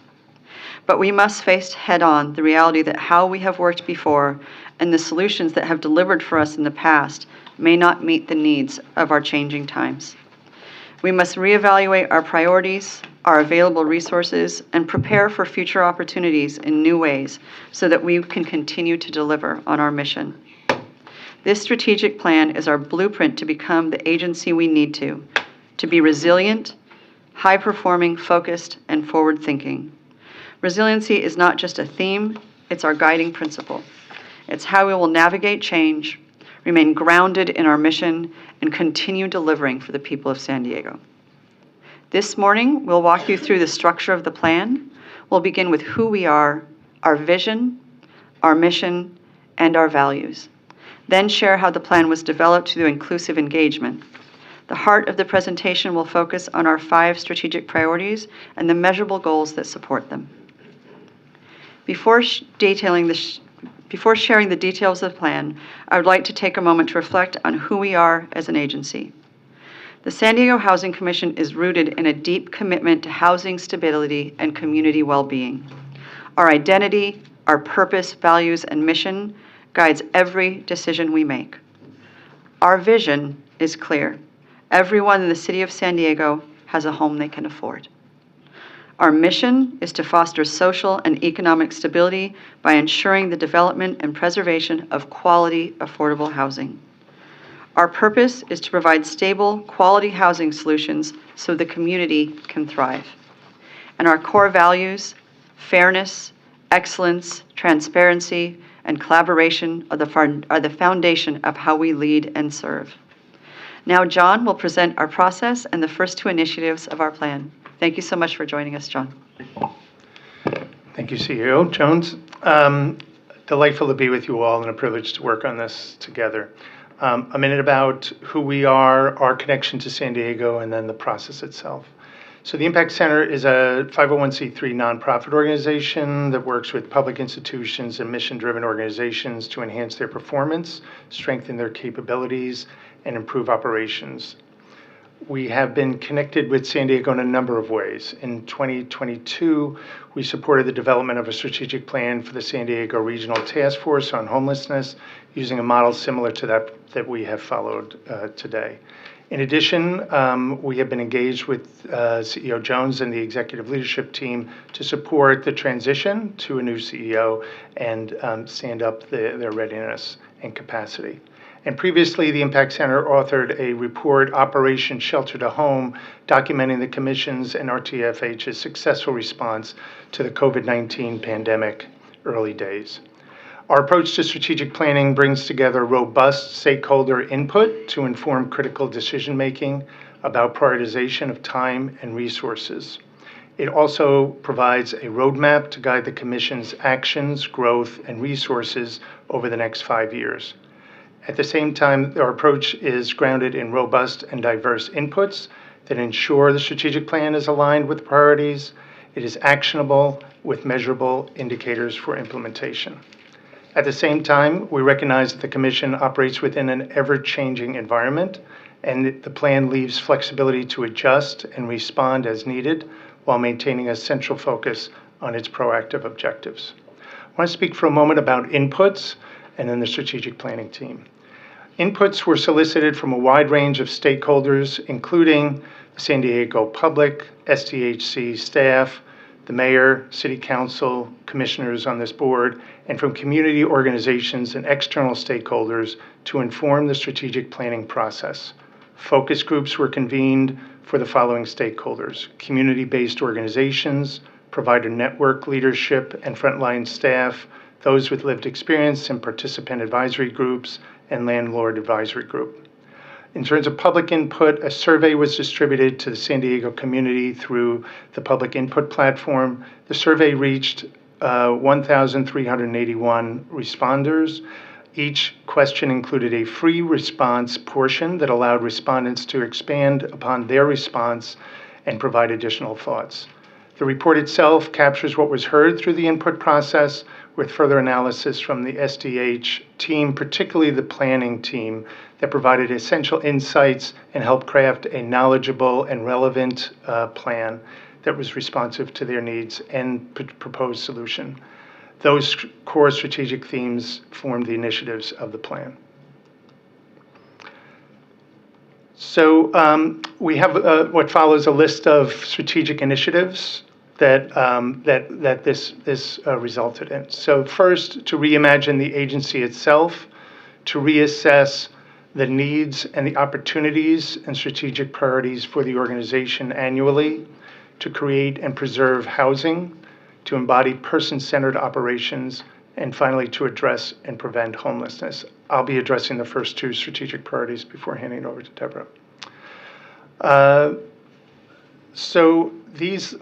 But we must face head-on the reality that how we have worked before and the solutions that have delivered for us in the past may not meet the needs of our changing times. We must reevaluate our priorities, our available resources, and prepare for future opportunities in new ways so that we can continue to deliver on our mission. This strategic plan is our blueprint to become the agency we need to be resilient, high-performing, focused, and forward-thinking. Resiliency is not just a theme, it's our guiding principle. It's how we will navigate change, remain grounded in our mission, and continue delivering for the people of San Diego. This morning, we'll walk you through the structure of the plan. We'll begin with who we are, our vision, our mission, and our values. Then share how the plan was developed through inclusive engagement. The heart of the presentation will focus on our 5 strategic priorities and the measurable goals that support them. Before sharing the details of the plan, I would like to take a moment to reflect on who we are as an agency. The San Diego Housing Commission is rooted in a deep commitment to housing stability and community well-being. Our identity, our purpose, values, and mission guides every decision we make. Our vision is clear. Everyone in the city of San Diego has a home they can afford. Our mission is to foster social and economic stability by ensuring the development and preservation of quality, affordable housing. Our purpose is to provide stable, quality housing solutions so the community can thrive. And our core values, fairness, excellence, transparency, and collaboration are the foundation of how we lead and serve. Now, John will present our process and the first 2 initiatives of our plan. Thank you so much for joining us, John. Thank you, CEO Jones. Delightful to be with you all and a privilege to work on this together. A minute about who we are, our connection to San Diego, and then the process itself. So the Impact Center is a 501c3 nonprofit organization that works with public institutions and mission-driven organizations to enhance their performance, strengthen their capabilities, and improve operations. We have been connected with San Diego in a number of ways. In 2022, we supported the development of a strategic plan for the San Diego Regional Task Force on Homelessness using a model similar to that we have followed today. In addition, we have been engaged with CEO Jones and the executive leadership team to support the transition to a new CEO and stand up their readiness and capacity. And previously, the Impact Center authored a report, Operation Shelter to Home, documenting the Commission's and RTFH's successful response to the COVID-19 pandemic early days. Our approach to strategic planning brings together robust stakeholder input to inform critical decision-making about prioritization of time and resources. It also provides a roadmap to guide the Commission's actions, growth, and resources over the next 5 years. At the same time, our approach is grounded in robust and diverse inputs that ensure the strategic plan is aligned with priorities. It is actionable with measurable indicators for implementation. At the same time, we recognize that the Commission operates within an ever-changing environment, and the plan leaves flexibility to adjust and respond as needed while maintaining a central focus on its proactive objectives. I want to speak for a moment about inputs and then the strategic planning team. Inputs were solicited from a wide range of stakeholders, including the San Diego public, SDHC staff, the mayor, city council, commissioners on this board, and from community organizations and external stakeholders to inform the strategic planning process. Focus groups were convened for the following stakeholders: community-based organizations, provider network leadership and frontline staff, those with lived experience and participant advisory groups, and landlord advisory group. In terms of public input, a survey was distributed to the San Diego community through the public input platform. The survey reached 1,381 responders. Each question included a free response portion that allowed respondents to expand upon their response and provide additional thoughts. The report itself captures what was heard through the input process, with further analysis from the SDH team, particularly the planning team, that provided essential insights and helped craft a knowledgeable and relevant plan that was responsive to their needs and proposed solution. Those core strategic themes formed the initiatives of the plan. So we have what follows a list of strategic initiatives that this resulted in. So first, to reimagine the agency itself, to reassess the needs and the opportunities and strategic priorities for the organization annually, to create and preserve housing, to embody person-centered operations, and finally, to address and prevent homelessness. I'll be addressing the first two strategic priorities before handing it over to Deborah. So these,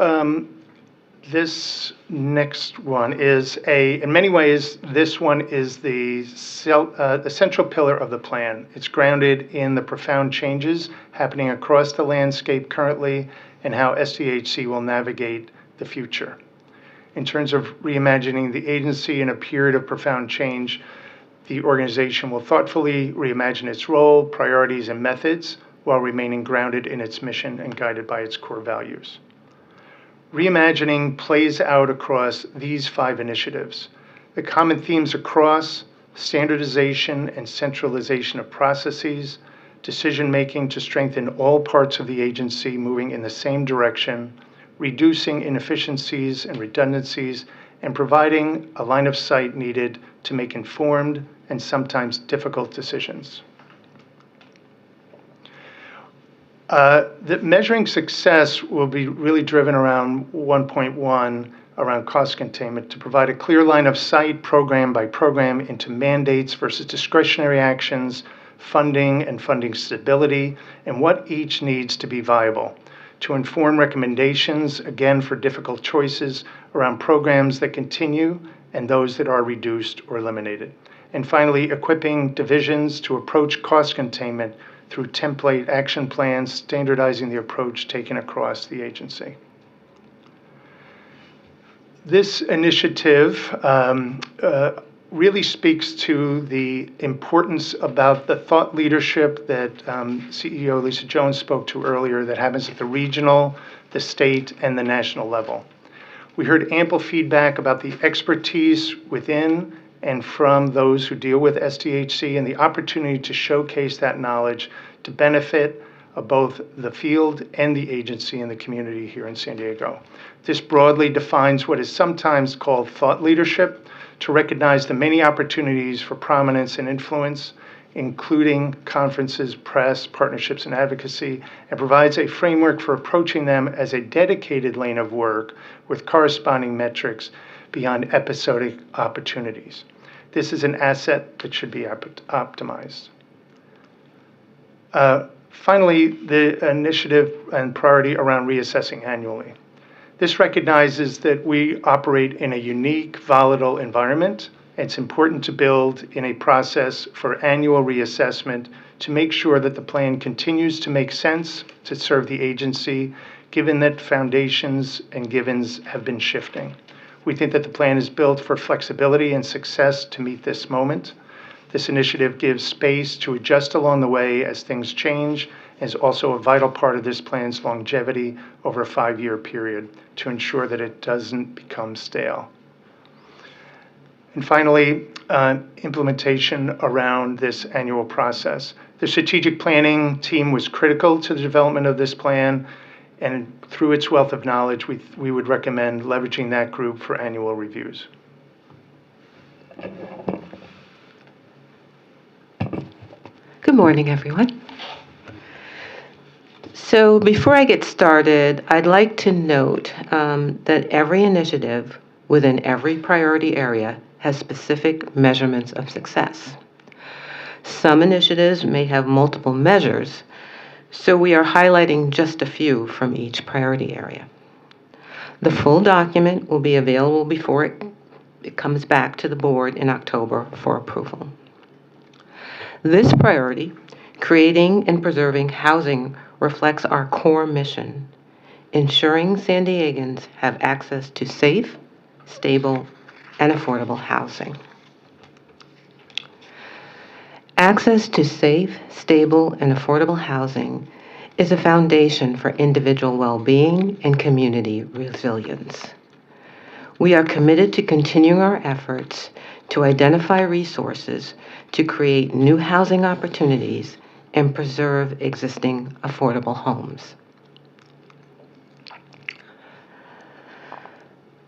this next one is in many ways, this one is the central pillar of the plan. It's grounded in the profound changes happening across the landscape currently and how SDHC will navigate the future. In terms of reimagining the agency in a period of profound change, the organization will thoughtfully reimagine its role, priorities, and methods while remaining grounded in its mission and guided by its core values. Reimagining plays out across these 5 initiatives. The common themes across standardization and centralization of processes, decision-making to strengthen all parts of the agency moving in the same direction, reducing inefficiencies and redundancies, and providing a line of sight needed to make informed and sometimes difficult decisions. The measuring success will be really driven around 1.1, around cost containment, to provide a clear line of sight program by program into mandates versus discretionary actions, funding and funding stability, and what each needs to be viable. To inform recommendations, again, for difficult choices around programs that continue and those that are reduced or eliminated. And finally, equipping divisions to approach cost containment through template action plans, standardizing the approach taken across the agency. This initiative really speaks to the importance about the thought leadership that CEO Lisa Jones spoke to earlier that happens at the regional, the state, and the national level. We heard ample feedback about the expertise within and from those who deal with SDHC and the opportunity to showcase that knowledge to benefit both the field and the agency and the community here in San Diego. This broadly defines what is sometimes called thought leadership, to recognize the many opportunities for prominence and influence, including conferences, press, partnerships, and advocacy, and provides a framework for approaching them as a dedicated lane of work with corresponding metrics beyond episodic opportunities. This is an asset that should be optimized. Finally, the initiative and priority around reassessing annually. This recognizes that we operate in a unique, volatile environment. It's important to build in a process for annual reassessment to make sure that the plan continues to make sense to serve the agency, given that foundations and givens have been shifting. We think that the plan is built for flexibility and success to meet this moment. This initiative gives space to adjust along the way as things change, and is also a vital part of this plan's longevity over a 5-year period to ensure that it doesn't become stale. And finally, implementation around this annual process. The strategic planning team was critical to the development of this plan, and through its wealth of knowledge, we would recommend leveraging that group for annual reviews. Good morning, everyone. So before I get started, I'd like to note that every initiative within every priority area has specific measurements of success. Some initiatives may have multiple measures, so we are highlighting just a few from each priority area. The full document will be available before it comes back to the board in October for approval. This priority, creating and preserving housing, reflects our core mission, ensuring San Diegans have access to safe, stable, and affordable housing. Access to safe, stable, and affordable housing is a foundation for individual well-being and community resilience. We are committed to continuing our efforts to identify resources to create new housing opportunities and preserve existing affordable homes.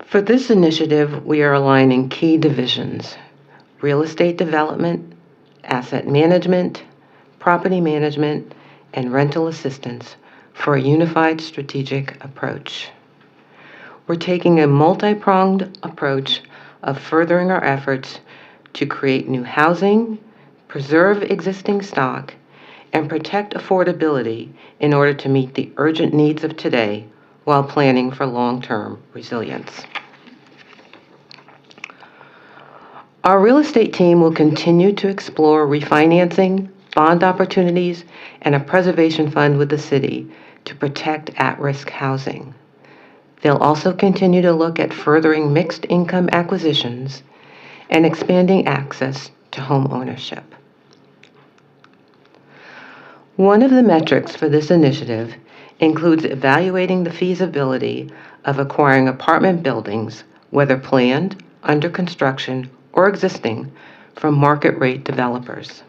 For this initiative, we are aligning key divisions: real estate development, asset management, property management, and rental assistance for a unified strategic approach. We're taking a multi-pronged approach of furthering our efforts to create new housing, preserve existing stock, and protect affordability in order to meet the urgent needs of today while planning for long-term resilience. Our real estate team will continue to explore refinancing, bond opportunities, and a preservation fund with the city to protect at-risk housing. They'll also continue to look at furthering mixed income acquisitions and expanding access to home ownership. One of the metrics for this initiative includes evaluating the feasibility of acquiring apartment buildings, whether planned, under construction, or existing, from market rate developers.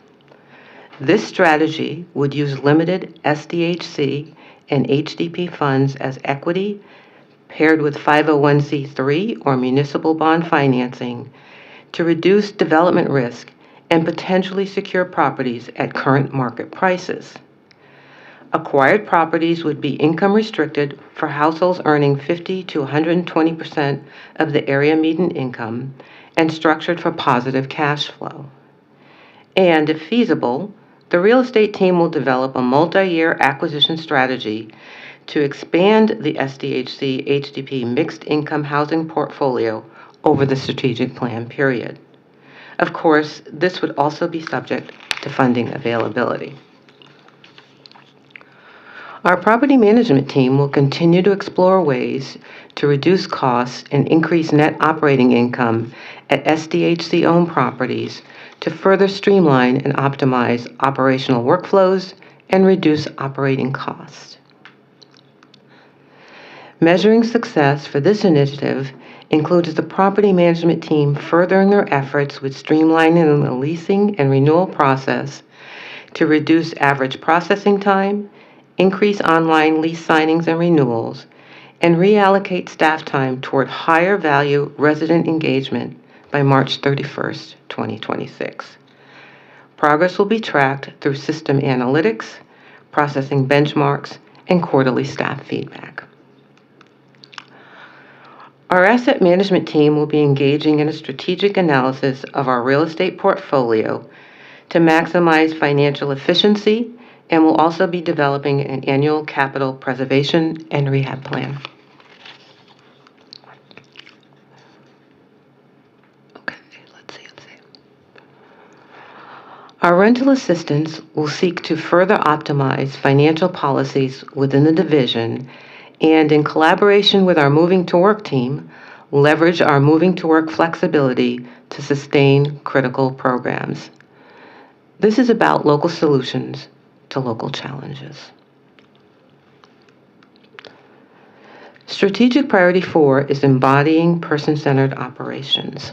This strategy would use limited SDHC and HDP funds as equity paired with 501c3 or municipal bond financing to reduce development risk and potentially secure properties at current market prices. Acquired properties would be income restricted for households earning 50 to 120% of the area median income and structured for positive cash flow. And if feasible, the real estate team will develop a multi-year acquisition strategy to expand the SDHC HDP mixed income housing portfolio over the strategic plan period. Of course, this would also be subject to funding availability. Our property management team will continue to explore ways to reduce costs and increase net operating income at SDHC-owned properties to further streamline and optimize operational workflows and reduce operating costs. Measuring success for this initiative includes the property management team furthering their efforts with streamlining the leasing and renewal process to reduce average processing time, increase online lease signings and renewals, and reallocate staff time toward higher value resident engagement by March 31st, 2026. Progress will be tracked through system analytics, processing benchmarks, and quarterly staff feedback. Our asset management team will be engaging in a strategic analysis of our real estate portfolio to maximize financial efficiency, and will also be developing an annual capital preservation and rehab plan. Okay, let's see. Our rental assistance will seek to further optimize financial policies within the division and, in collaboration with our Moving to Work team, leverage our Moving to Work flexibility to sustain critical programs. This is about local solutions to local challenges. Strategic Priority 4 is embodying person-centered operations.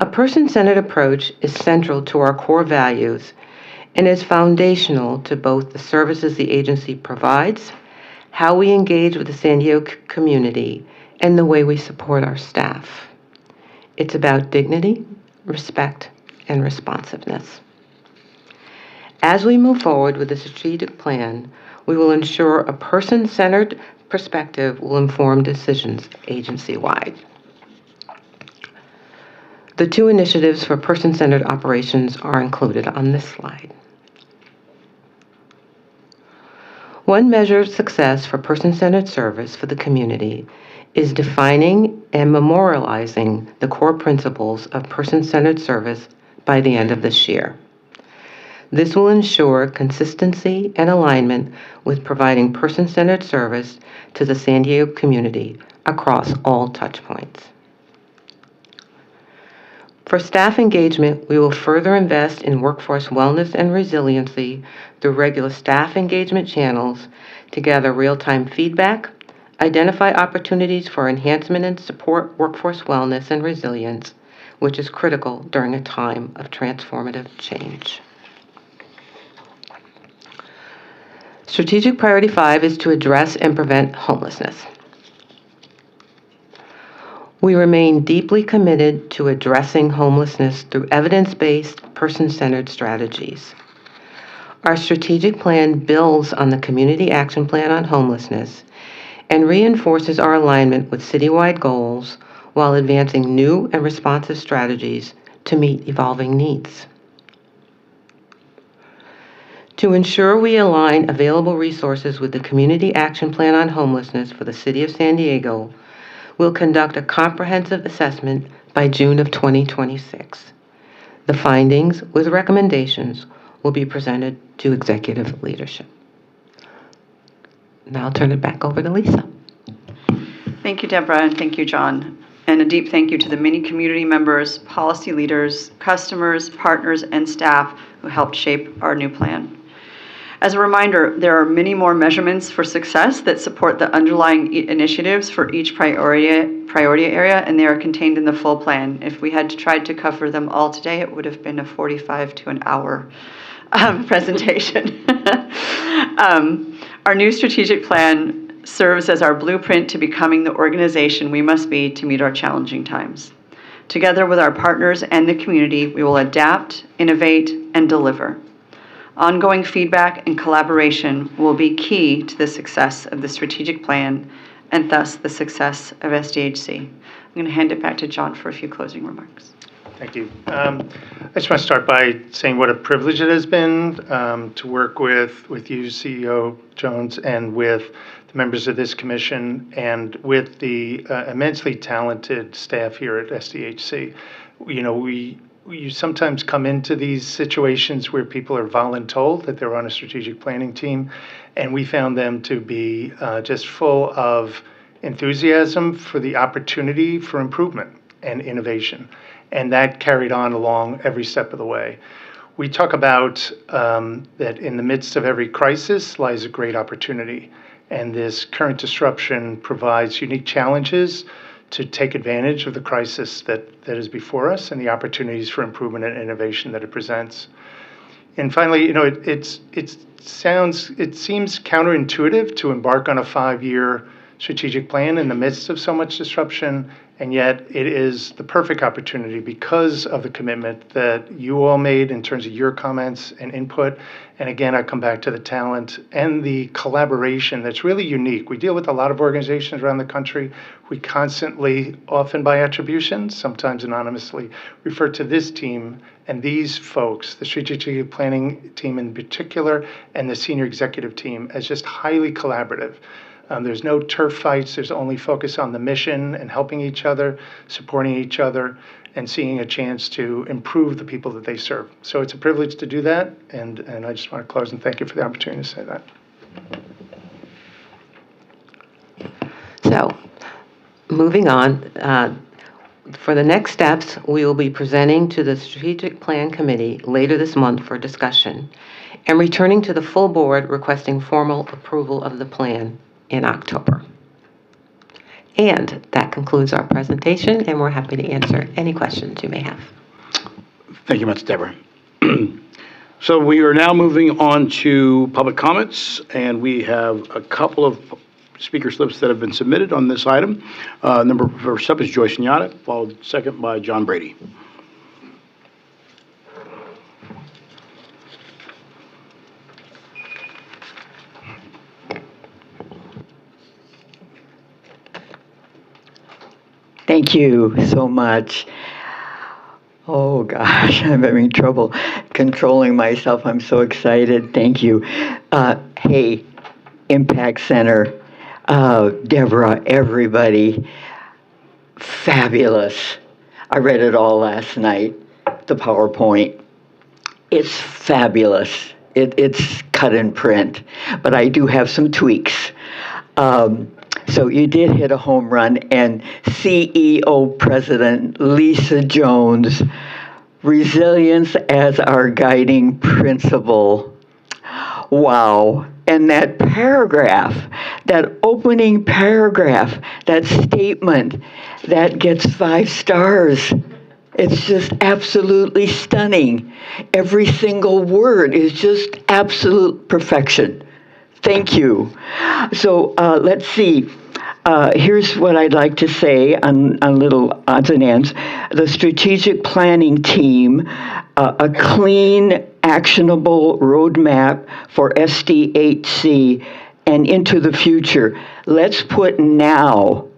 A person-centered approach is central to our core values and is foundational to both the services the agency provides, how we engage with the San Diego community, and the way we support our staff. It's about dignity, respect, and responsiveness. As we move forward with the strategic plan, we will ensure a person-centered perspective will inform decisions agency-wide. The 2 initiatives for person-centered operations are included on this slide. One measure of success for person-centered service for the community is defining and memorializing the core principles of person-centered service by the end of this year. This will ensure consistency and alignment with providing person-centered service to the San Diego community across all touchpoints. For staff engagement, we will further invest in workforce wellness and resiliency through regular staff engagement channels to gather real-time feedback, identify opportunities for enhancement and support workforce wellness and resilience, which is critical during a time of transformative change. Strategic Priority 5 is to address and prevent homelessness. We remain deeply committed to addressing homelessness through evidence-based, person-centered strategies. Our strategic plan builds on the Community Action Plan on Homelessness and reinforces our alignment with citywide goals while advancing new and responsive strategies to meet evolving needs. To ensure we align available resources with the Community Action Plan on Homelessness for the City of San Diego, we'll conduct a comprehensive assessment by June of 2026. The findings with recommendations will be presented to executive leadership. Now I'll turn it back over to Lisa. Thank you, Deborah, and thank you, John. And a deep thank you to the many community members, policy leaders, customers, partners, and staff who helped shape our new plan. As a reminder, there are many more measurements for success that support the underlying initiatives for each priority area, and they are contained in the full plan. If we had tried to cover them all today, it would have been a 45 to an hour presentation. Our new strategic plan serves as our blueprint to becoming the organization we must be to meet our challenging times. Together with our partners and the community, we will adapt, innovate, and deliver. Ongoing feedback and collaboration will be key to the success of the strategic plan and thus the success of SDHC. I'm going to hand it back to John for a few closing remarks. Thank you. I just want to start by saying what a privilege it has been to work with you, CEO Jones, and with the members of this commission, and with the immensely talented staff here at SDHC. You know, you sometimes come into these situations where people are voluntold that they're on a strategic planning team, and we found them to be just full of enthusiasm for the opportunity for improvement and innovation. And that carried on along every step of the way. We talk about that in the midst of every crisis lies a great opportunity. And this current disruption provides unique challenges to take advantage of the crisis that is before us and the opportunities for improvement and innovation that it presents. And finally, you know, it seems counterintuitive to embark on a 5-year strategic plan in the midst of so much disruption, and yet it is the perfect opportunity because of the commitment that you all made in terms of your comments and input. And again, I come back to the talent and the collaboration that's really unique. We deal with a lot of organizations around the country. We constantly, often by attribution, sometimes anonymously, refer to this team and these folks, the strategic planning team in particular, and the senior executive team, as just highly collaborative. There's no turf fights. There's only focus on the mission and helping each other, supporting each other, and seeing a chance to improve the people that they serve. So it's a privilege to do that, and I just want to close and thank you for the opportunity to say that. So, moving on, for the next steps, we will be presenting to the Strategic Plan Committee later this month for discussion, and returning to the full board requesting formal approval of the plan in October. And that concludes our presentation, and we're happy to answer any questions you may have. Thank you much, Deborah. So we are now moving on to public comments, and we have a couple of speaker slips that have been submitted on this item. Number first up is Joyce Nyata, followed second by John Brady. Thank you so much. Oh gosh, I'm having trouble controlling myself. I'm so excited. Thank you. Hey, Impact Center, Deborah, everybody, fabulous. I read it all last night, the PowerPoint. It's fabulous. It's cut in print, but I do have some tweaks. So you did hit a home run, and CEO President Lisa Jones, resilience as our guiding principle. Wow. And that paragraph, that opening paragraph, that statement, that gets 5 stars. It's just absolutely stunning. Every single word is just absolute perfection. Thank you. So let's see. Here's what I'd like to say on little odds and ends. The strategic planning team, a clean, actionable roadmap for SDHC and into the future. Let's put now.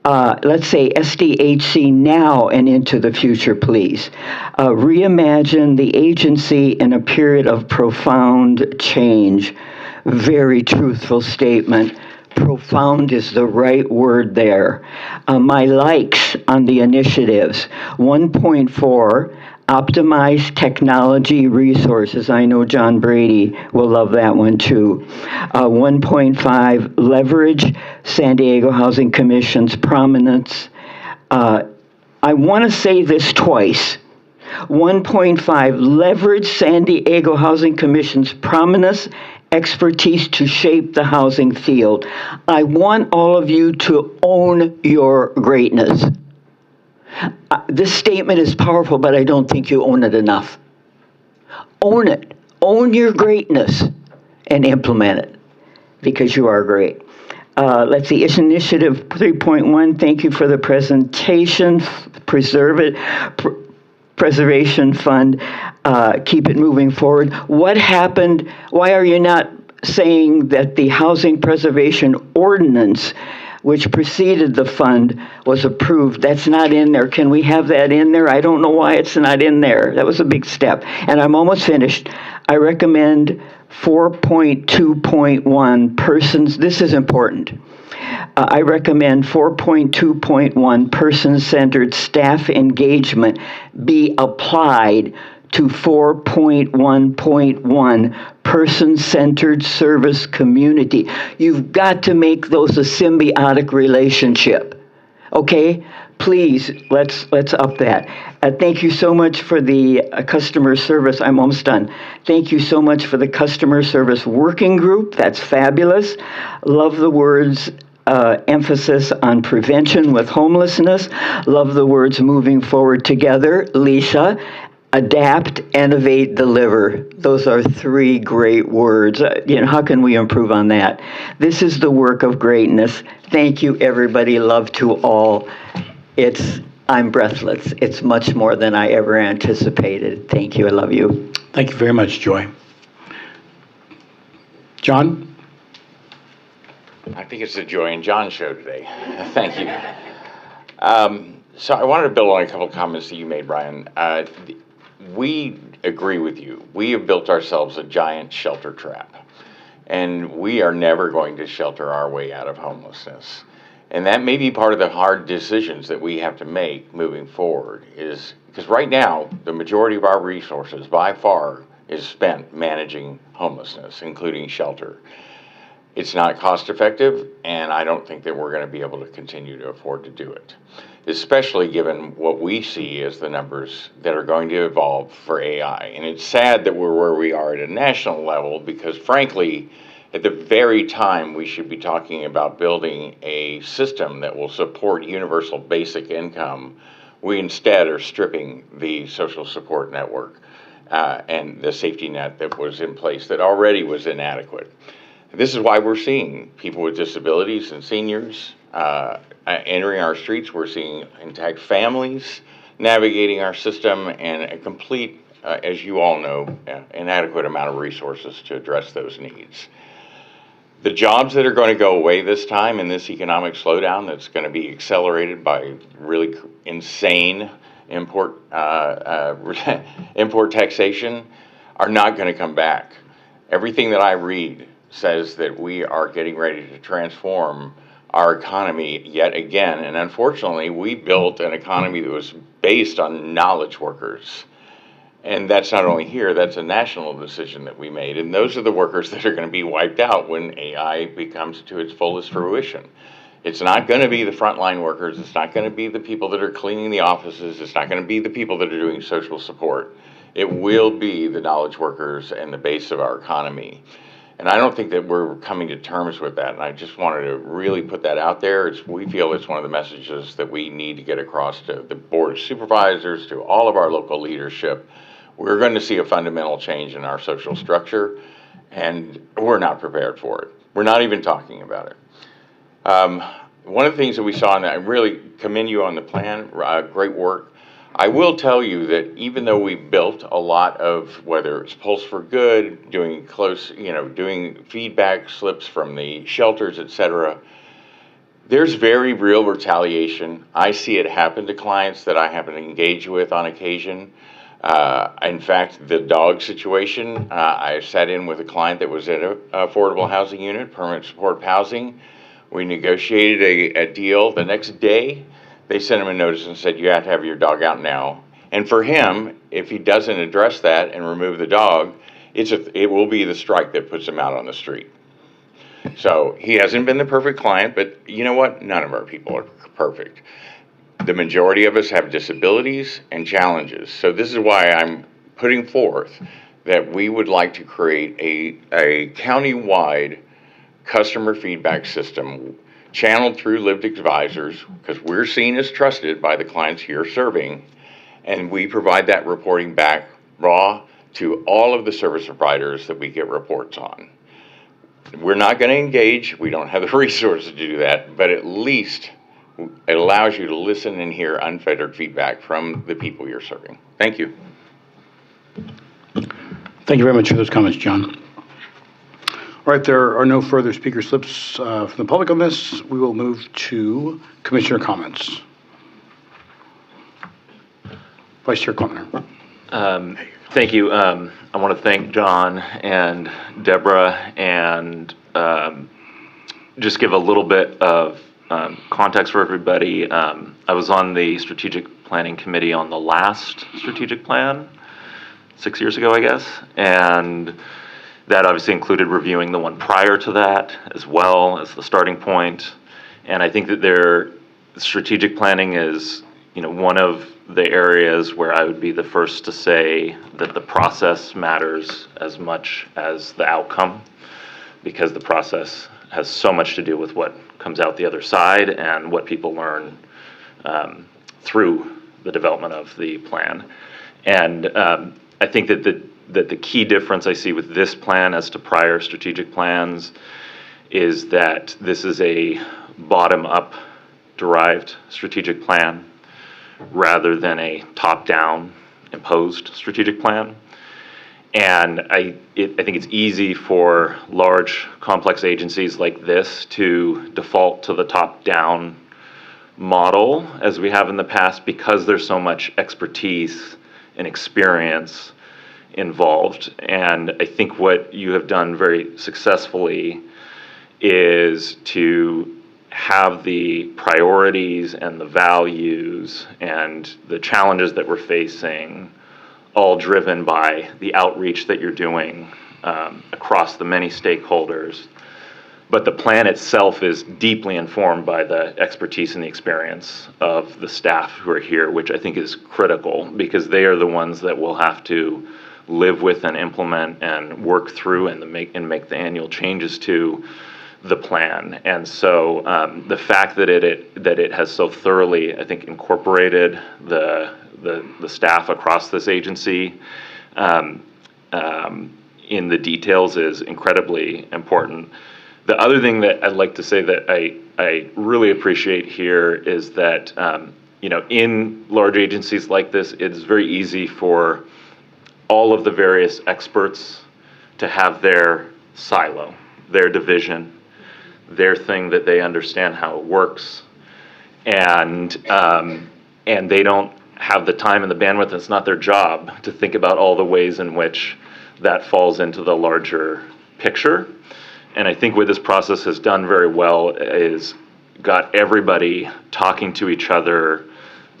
Let's say SDHC now and into the future, please. Reimagine the agency in a period of profound change. Very truthful statement. Profound is the right word there. My likes on the initiatives. 1.4, optimize technology resources. I know John Brady will love that one too. 1.5, leverage San Diego Housing Commission's prominence. I want to say this twice. 1.5, leverage San Diego Housing Commission's prominence, expertise to shape the housing field. I want all of you to own your greatness. This statement is powerful, but I don't think you own it enough. Own it. Own your greatness and implement it because you are great. Let's see, it's Initiative 3.1. Thank you for the presentation. Preservation Fund, keep it moving forward. What happened? Why are you not saying that the Housing Preservation Ordinance, which preceded the fund, was approved? That's not in there. Can we have that in there? I don't know why it's not in there. That was a big step. And I'm almost finished. I recommend 4.2.1 persons. This is important. I recommend 4.2.1 person-centered staff engagement be applied to 4.1.1 person-centered service community. You've got to make those a symbiotic relationship. Okay? Please, let's up that. Thank you so much for the customer service. I'm almost done. Thank you so much for the customer service working group. That's fabulous. Love the words emphasis on prevention with homelessness. Love the words moving forward together. Lisa, adapt, innovate, deliver. Those are 3 great words. How can we improve on that? This is the work of greatness. Thank you, everybody. Love to all. I'm breathless. It's much more than I ever anticipated. Thank you. I love you. Thank you very much, Joy. John? I think it's the Joy and John show today. Thank you. So I wanted to build on a couple of comments that you made, Brian. We agree with you. We have built ourselves a giant shelter trap, and we are never going to shelter our way out of homelessness. And that may be part of the hard decisions that we have to make moving forward, is because right now, the majority of our resources by far is spent managing homelessness, including shelter. It's not cost effective, and I don't think that we're going to be able to continue to afford to do it, especially given what we see as the numbers that are going to evolve for AI. And it's sad that we're where we are at a national level because, frankly, at the very time we should be talking about building a system that will support universal basic income, we instead are stripping the social support network and the safety net that was in place that already was inadequate. This is why we're seeing people with disabilities and seniors entering our streets. We're seeing intact families navigating our system and a complete, as you all know, inadequate amount of resources to address those needs. The jobs that are going to go away this time in this economic slowdown that's going to be accelerated by really insane import import taxation, are not going to come back. Everything that I read says that we are getting ready to transform our economy yet again. And unfortunately, we built an economy that was based on knowledge workers. And that's not only here, that's a national decision that we made. And those are the workers that are going to be wiped out when AI becomes to its fullest fruition. It's not going to be the frontline workers. It's not going to be the people that are cleaning the offices. It's not going to be the people that are doing social support. It will be the knowledge workers and the base of our economy. And I don't think that we're coming to terms with that. And I just wanted to really put that out there. We feel it's one of the messages that we need to get across to the Board of Supervisors, to all of our local leadership. We're going to see a fundamental change in our social structure, and we're not prepared for it. We're not even talking about it. One of the things that we saw, and I really commend you on the plan, great work. I will tell you that even though we built a lot of, whether it's Pulse for Good, doing doing feedback slips from the shelters, etc., there's very real retaliation. I see it happen to clients that I happen to engage with on occasion. In fact, the dog situation, I sat in with a client that was at an affordable housing unit, permanent support housing. We negotiated a deal. The next day, they sent him a notice and said, you have to have your dog out now. And for him, if he doesn't address that and remove the dog, it will be the strike that puts him out on the street. So he hasn't been the perfect client, but you know what? None of our people are perfect. The majority of us have disabilities and challenges. So this is why I'm putting forth that we would like to create a county-wide customer feedback system channeled through lived advisors, because we're seen as trusted by the clients here serving, and we provide that reporting back raw to all of the service providers that we get reports on. We're not going to engage. We don't have the resources to do that, but at least it allows you to listen and hear unfettered feedback from the people you're serving. Thank you. Thank you very much for those comments, John. All right, there are no further speaker slips from the public on this. We will move to commissioner comments. Vice Chair Klempner. Thank you. I want to thank John and Deborah and just give a little bit of context for everybody. I was on the strategic planning committee on the last strategic plan, 6 years ago, I guess, and that obviously included reviewing the one prior to that as well as the starting point. And I think that strategic planning is, one of the areas where I would be the first to say that the process matters as much as the outcome, because the process has so much to do with what comes out the other side and what people learn through the development of the plan. And I think that the key difference I see with this plan as to prior strategic plans is that this is a bottom-up derived strategic plan rather than a top-down imposed strategic plan. And I think it's easy for large, complex agencies like this to default to the top-down model, as we have in the past, because there's so much expertise and experience involved. And I think what you have done very successfully is to have the priorities and the values and the challenges that we're facing all driven by the outreach that you're doing across the many stakeholders. But the plan itself is deeply informed by the expertise and the experience of the staff who are here, which I think is critical, because they are the ones that will have to live with and implement and work through and make the annual changes to the plan. And so the fact that it has so thoroughly, I think, incorporated the staff across this agency in the details is incredibly important. The other thing that I'd like to say that I really appreciate here is that in large agencies like this, it's very easy for all of the various experts to have their silo, their division, their thing that they understand how it works, and they don't have the time and the bandwidth, and it's not their job to think about all the ways in which that falls into the larger picture. And I think what this process has done very well is got everybody talking to each other,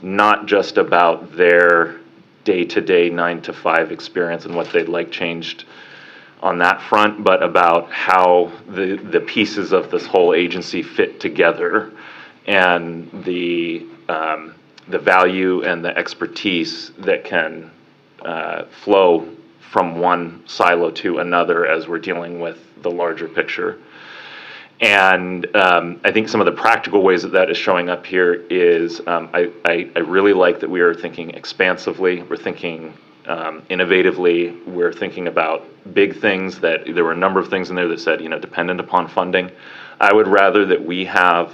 not just about their day-to-day 9 to 5 experience and what they'd like changed on that front, but about how the pieces of this whole agency fit together, and the value and the expertise that can flow from one silo to another as we're dealing with the larger picture. And I think some of the practical ways that is showing up here is I really like that we are thinking expansively, we're thinking innovatively, we're thinking about big things. That there were a number of things in there that said, dependent upon funding. I would rather that we have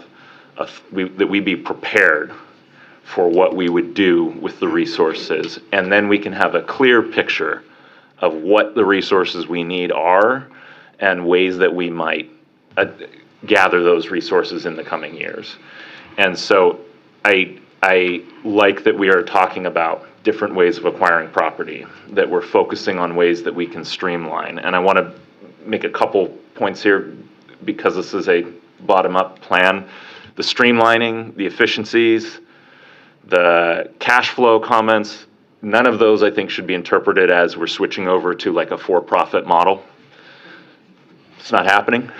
that we be prepared for what we would do with the resources, and then we can have a clear picture of what the resources we need are and ways that we might gather those resources in the coming years. And so I like that we are talking about different ways of acquiring property, that we're focusing on ways that we can streamline. And I want to make a couple points here because this is a bottom-up plan. The streamlining, the efficiencies, the cash flow comments, none of those I think should be interpreted as we're switching over to like a for-profit model. It's not happening.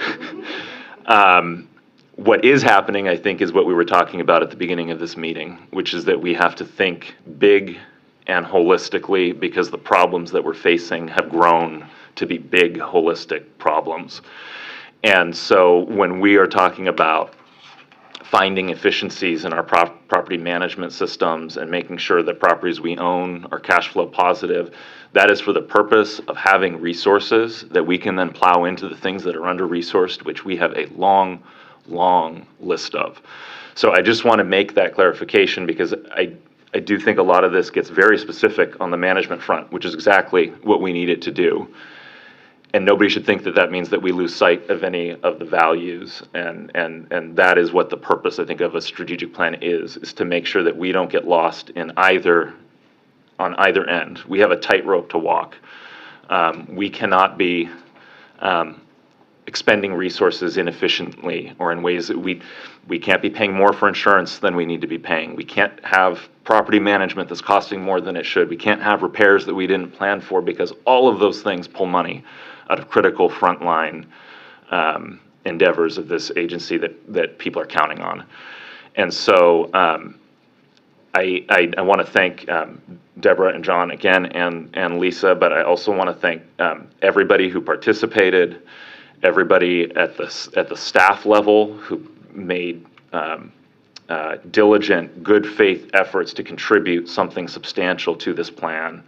What is happening, I think, is what we were talking about at the beginning of this meeting, which is that we have to think big and holistically, because the problems that we're facing have grown to be big, holistic problems. And so when we are talking about finding efficiencies in our property management systems and making sure that properties we own are cash flow positive, that is for the purpose of having resources that we can then plow into the things that are under-resourced, which we have a long list of. So I just want to make that clarification, because I do think a lot of this gets very specific on the management front, which is exactly what we need it to do. And nobody should think that that means that we lose sight of any of the values. And that is what the purpose, I think, of a strategic plan is to make sure that we don't get lost on either end. We have a tightrope to walk. We cannot be expending resources inefficiently or in ways that we can't be paying more for insurance than we need to be paying. We can't have property management that's costing more than it should. We can't have repairs that we didn't plan for, because all of those things pull money out of critical frontline endeavors of this agency that people are counting on. And so I want to thank Deborah and John again, and Lisa, but I also want to thank everybody who participated, everybody at the staff level who made diligent, good faith efforts to contribute something substantial to this plan,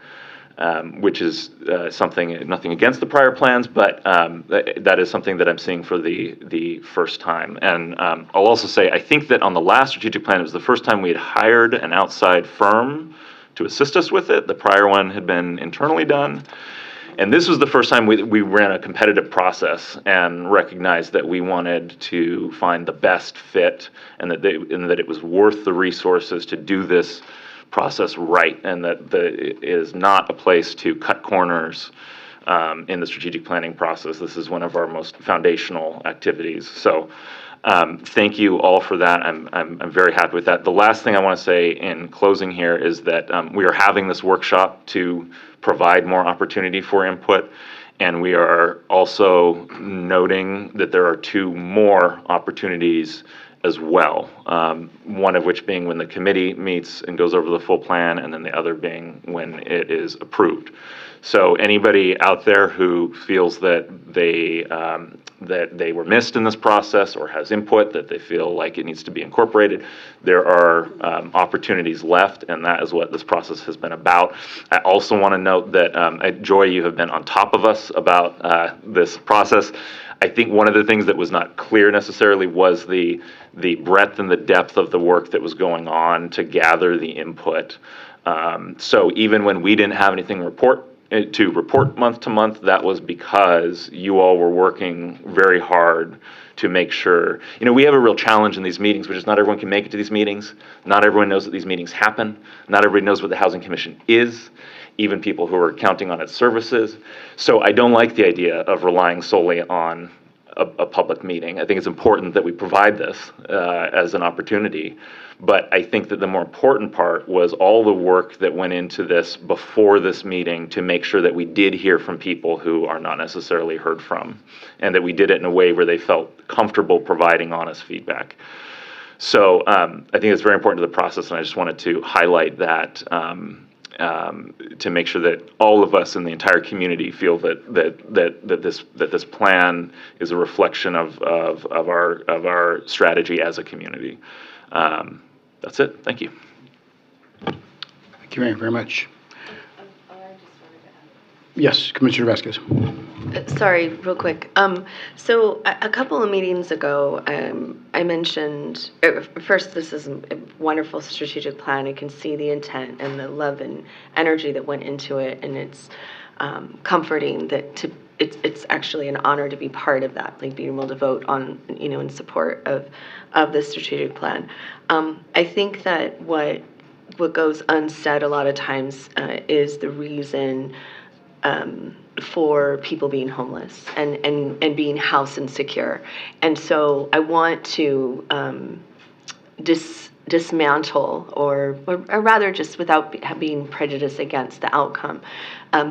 which is nothing against the prior plans, but that is something that I'm seeing for the first time. And I'll also say, I think that on the last strategic plan, it was the first time we had hired an outside firm to assist us with it. The prior one had been internally done. And this was the first time we ran a competitive process and recognized that we wanted to find the best fit, and that it was worth the resources to do this process right, and that it is not a place to cut corners in the strategic planning process. This is one of our most foundational activities. So thank you all for that. I'm very happy with that. The last thing I want to say in closing here is that we are having this workshop to provide more opportunity for input, and we are also noting that there are 2 more opportunities as well, one of which being when the committee meets and goes over the full plan, and then the other being when it is approved. So anybody out there who feels that they were missed in this process, or has input that they feel like it needs to be incorporated, there are opportunities left, and that is what this process has been about. I also want to note that, Joy, you have been on top of us about this process. I think one of the things that was not clear necessarily was the breadth and the depth of the work that was going on to gather the input. So even when we didn't have anything to report to report month to month, that was because you all were working very hard to make sure, we have a real challenge in these meetings, which is not everyone can make it to these meetings. Not everyone knows that these meetings happen. Not everybody knows what the Housing Commission is, even people who are counting on its services. So I don't like the idea of relying solely on a public meeting. I think it's important that we provide this as an opportunity. But I think that the more important part was all the work that went into this before this meeting to make sure that we did hear from people who are not necessarily heard from, and that we did it in a way where they felt comfortable providing honest feedback. So I think it's very important to the process, and I just wanted to highlight that to make sure that all of us in the entire community feel that this plan is a reflection of our strategy as a community. That's it. Thank you. Thank you very much. Yes, Commissioner Vasquez. Sorry, real quick. So a couple of meetings ago, I mentioned, first, this is a wonderful strategic plan. I can see the intent and the love and energy that went into it, and it's comforting that it's actually an honor to be part of that, like being able to vote on, in support of this strategic plan. I think that what goes unsaid a lot of times is the reason for people being homeless and being house insecure. And so I want to dismantle or rather just without being prejudiced against the outcome,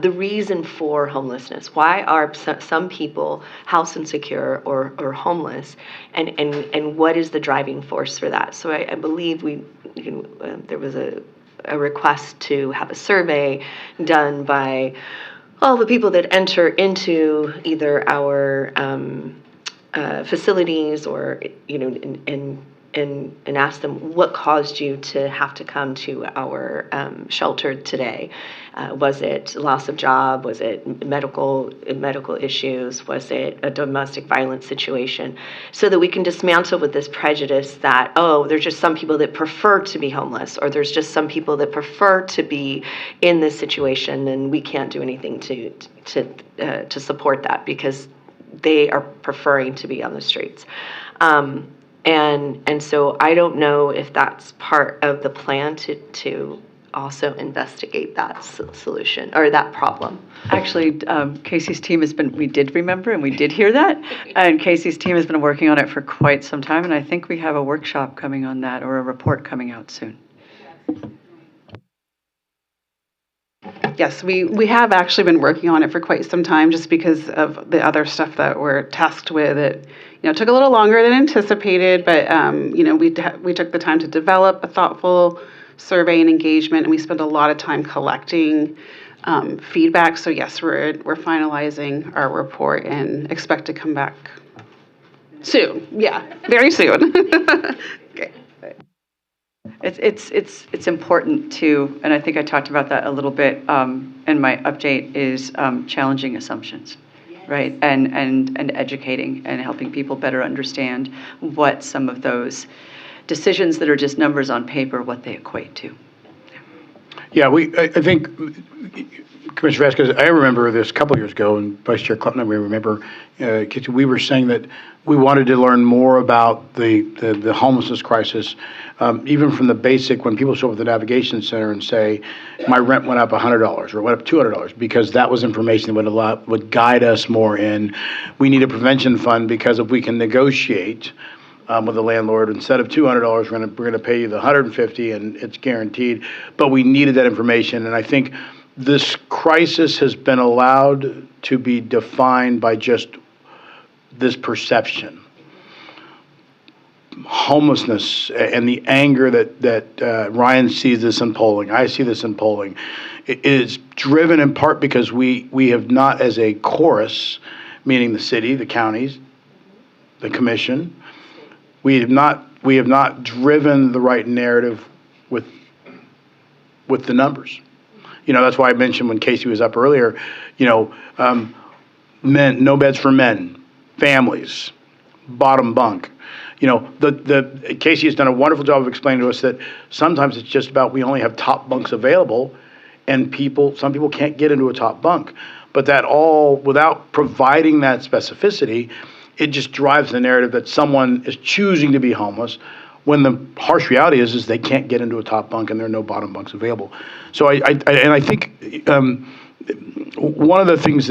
the reason for homelessness. Why are some people house insecure or homeless, and what is the driving force for that? So I believe there was a request to have a survey done by all the people that enter into either our facilities or, and ask them what caused you to have to come to our shelter today. Was it loss of job? Was it medical issues? Was it a domestic violence situation? So that we can dismantle with this prejudice that, there's just some people that prefer to be homeless, or there's just some people that prefer to be in this situation, and we can't do anything to support that because they are preferring to be on the streets. And so I don't know if that's part of the plan to also investigate that solution or that problem. Actually, Casey's team we did remember and we did hear that. And Casey's team has been working on it for quite some time. And I think we have a workshop coming on that or a report coming out soon. Yes, we have actually been working on it for quite some time just because of the other stuff that we're tasked with. It took a little longer than anticipated, but we took the time to develop a thoughtful survey and engagement, and we spent a lot of time collecting feedback. So yes, we're finalizing our report and expect to come back soon. Yeah, very soon. Okay. It's important to, and I think I talked about that a little bit in my update, is challenging assumptions, right? And educating and helping people better understand what some of those decisions that are just numbers on paper, what they equate to. Yeah, I think, Commissioner Vasquez, I remember this a couple years ago, and Vice Chair Clinton and we remember, we were saying that we wanted to learn more about the homelessness crisis, even from the basic, when people show up at the navigation center and say, my rent went up $100 or it went up $200, because that was information that would guide us more in, we need a prevention fund, because if we can negotiate with the landlord, instead of $200, we're going to pay you the $150, and it's guaranteed. But we needed that information, and I think this crisis has been allowed to be defined by just this perception. Homelessness and the anger that Ryan sees this in polling, I see this in polling, it is driven in part because we have not, as a chorus, meaning the city, the counties, the commission, we have not driven the right narrative with the numbers. That's why I mentioned when Casey was up earlier, men, no beds for men, families, bottom bunk. Casey has done a wonderful job of explaining to us that sometimes it's just about we only have top bunks available, and some people can't get into a top bunk. But that all, without providing that specificity, it just drives the narrative that someone is choosing to be homeless, when the harsh reality is they can't get into a top bunk and there are no bottom bunks available. So I think one of the things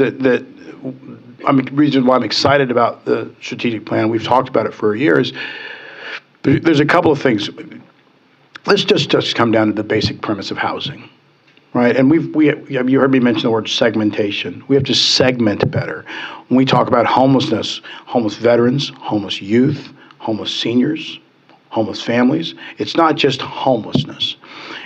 reason why I'm excited about the strategic plan, we've talked about it for years, there's a couple of things. Let's just come down to the basic premise of housing, right? And you heard me mention the word segmentation. We have to segment better. When we talk about homelessness, homeless veterans, homeless youth, homeless seniors, homeless families, it's not just homelessness.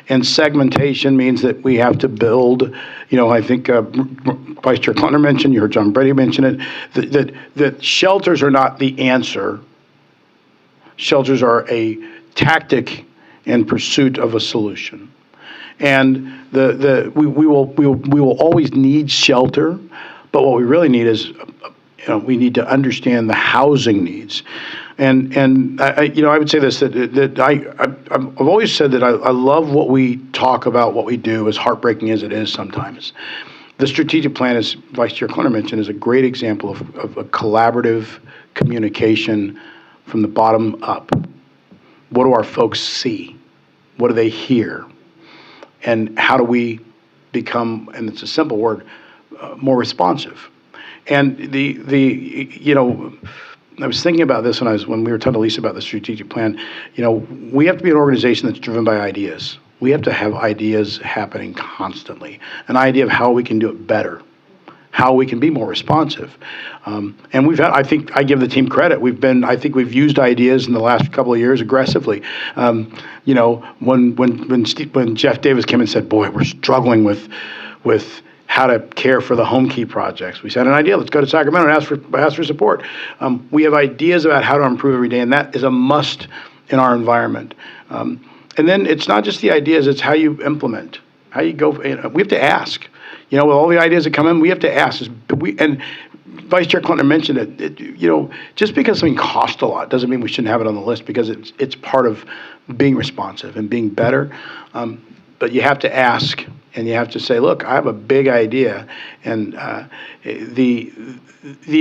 And segmentation means that we have to build, I think Vice Chair Klutner mentioned, you heard John Brady mention it, that shelters are not the answer. Shelters are a tactic in pursuit of a solution. And we will always need shelter, but what we really need is, we need to understand the housing needs. And I would say this, that I've always said that I love what we talk about, what we do, as heartbreaking as it is sometimes. The strategic plan, as Vice Chair Clunner mentioned, is a great example of a collaborative communication from the bottom up. What do our folks see? What do they hear? And how do we become, and it's a simple word, more responsive? And I was thinking about this when we were talking to Lisa about the strategic plan. We have to be an organization that's driven by ideas. We have to have ideas happening constantly, an idea of how we can do it better, how we can be more responsive. And I think I give the team credit. I think we've used ideas in the last couple of years aggressively. When Jeff Davis came and said, "Boy, we're struggling with how to care for the home key projects," we said an idea. Let's go to Sacramento and ask for support. We have ideas about how to improve every day, and that is a must in our environment. And then it's not just the ideas; it's how you implement, how you go. We have to ask. With all the ideas that come in, we have to ask. And Vice Chair Clinton mentioned it. Just because something costs a lot doesn't mean we shouldn't have it on the list, because it's part of being responsive and being better. But you have to ask, and you have to say, "Look, I have a big idea," and the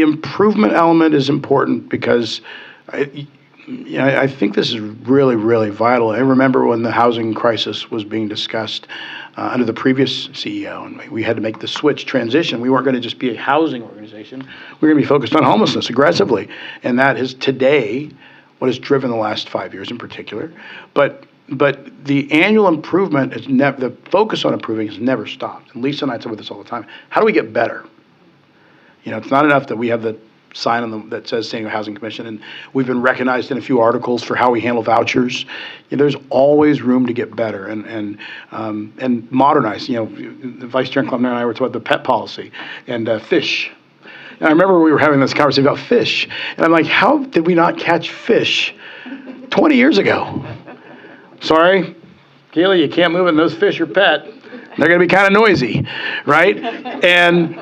improvement element is important, because I think this is really, really vital. I remember when the housing crisis was being discussed under the previous CEO, and we had to make the switch transition. We weren't going to just be a housing organization. We were going to be focused on homelessness aggressively, and that is today what has driven the last 5 years in particular. But the annual improvement is the focus on improving has never stopped. And Lisa and I talk about this all the time. How do we get better? It's not enough that we have the sign that says San Diego Housing Commission, and we've been recognized in a few articles for how we handle vouchers. There's always room to get better and modernize. Vice Chair Klumner and I were talking about the pet policy and fish. And I remember we were having this conversation about fish, and I'm like, how did we not catch fish 20 years ago? Sorry, Kaylee, you can't move in those fish are pet. They're going to be kind of noisy, right? And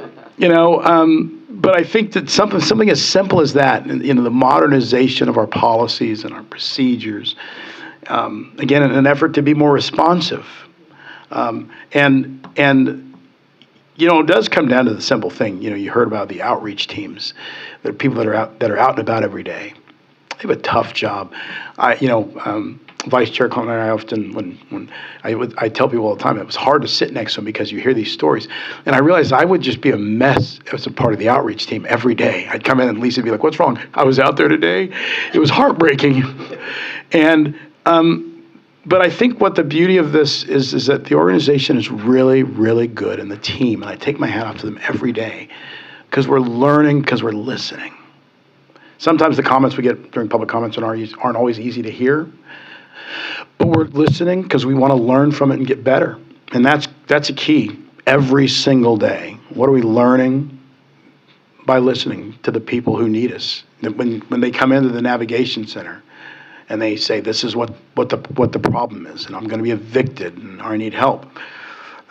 but I think that something as simple as that, the modernization of our policies and our procedures, again, in an effort to be more responsive, and it does come down to the simple thing. You heard about the outreach teams, the people that are out and about every day. They have a tough job. Vice Chair Clinton and I often, when I tell people all the time, it was hard to sit next to them because you hear these stories. And I realized I would just be a mess as a part of the outreach team every day. I'd come in and Lisa would be like, "What's wrong?" I was out there today. It was heartbreaking. And, but I think what the beauty of this is that the organization is really, really good, and the team, and I take my hat off to them every day, because we're learning, because we're listening. Sometimes the comments we get during public comments aren't always easy to hear. But we're listening because we want to learn from it and get better. And that's a key every single day. What are we learning? By listening to the people who need us. When they come into the navigation center and they say, "This is what the problem is, and I'm going to be evicted, and I need help."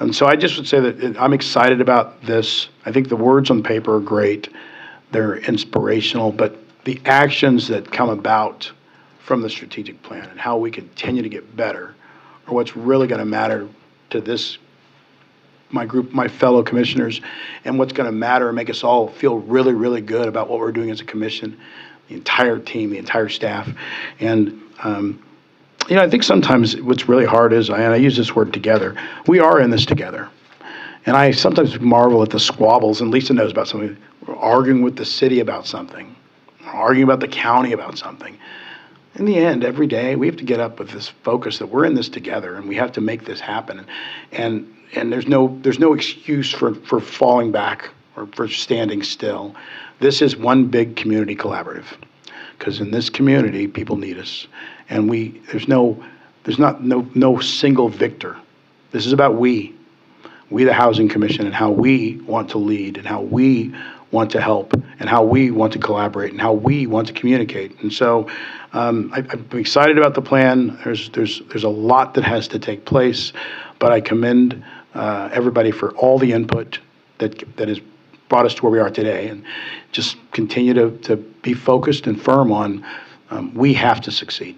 And so I just would say that I'm excited about this. I think the words on paper are great. They're inspirational, but the actions that come about from the strategic plan and how we continue to get better are what's really going to matter to this my fellow commissioners, and what's going to matter and make us all feel really, really good about what we're doing as a commission, the entire team, the entire staff. And, I think sometimes what's really hard is, and I use this word together, we are in this together. And I sometimes marvel at the squabbles, and Lisa knows about something. We're arguing with the city about something, we're arguing about the county about something. In the end, every day, we have to get up with this focus that we're in this together, and we have to make this happen. And there's no excuse for falling back or for standing still. This is one big community collaborative, because in this community, people need us, and there's no single victor. This is about we, the Housing Commission, and how we want to lead, and how we want to help, and how we want to collaborate, and how we want to communicate. And so I'm excited about the plan. There's a lot that has to take place, but I commend everybody for all the input that has brought us to where we are today, and just continue to be focused and firm on we have to succeed.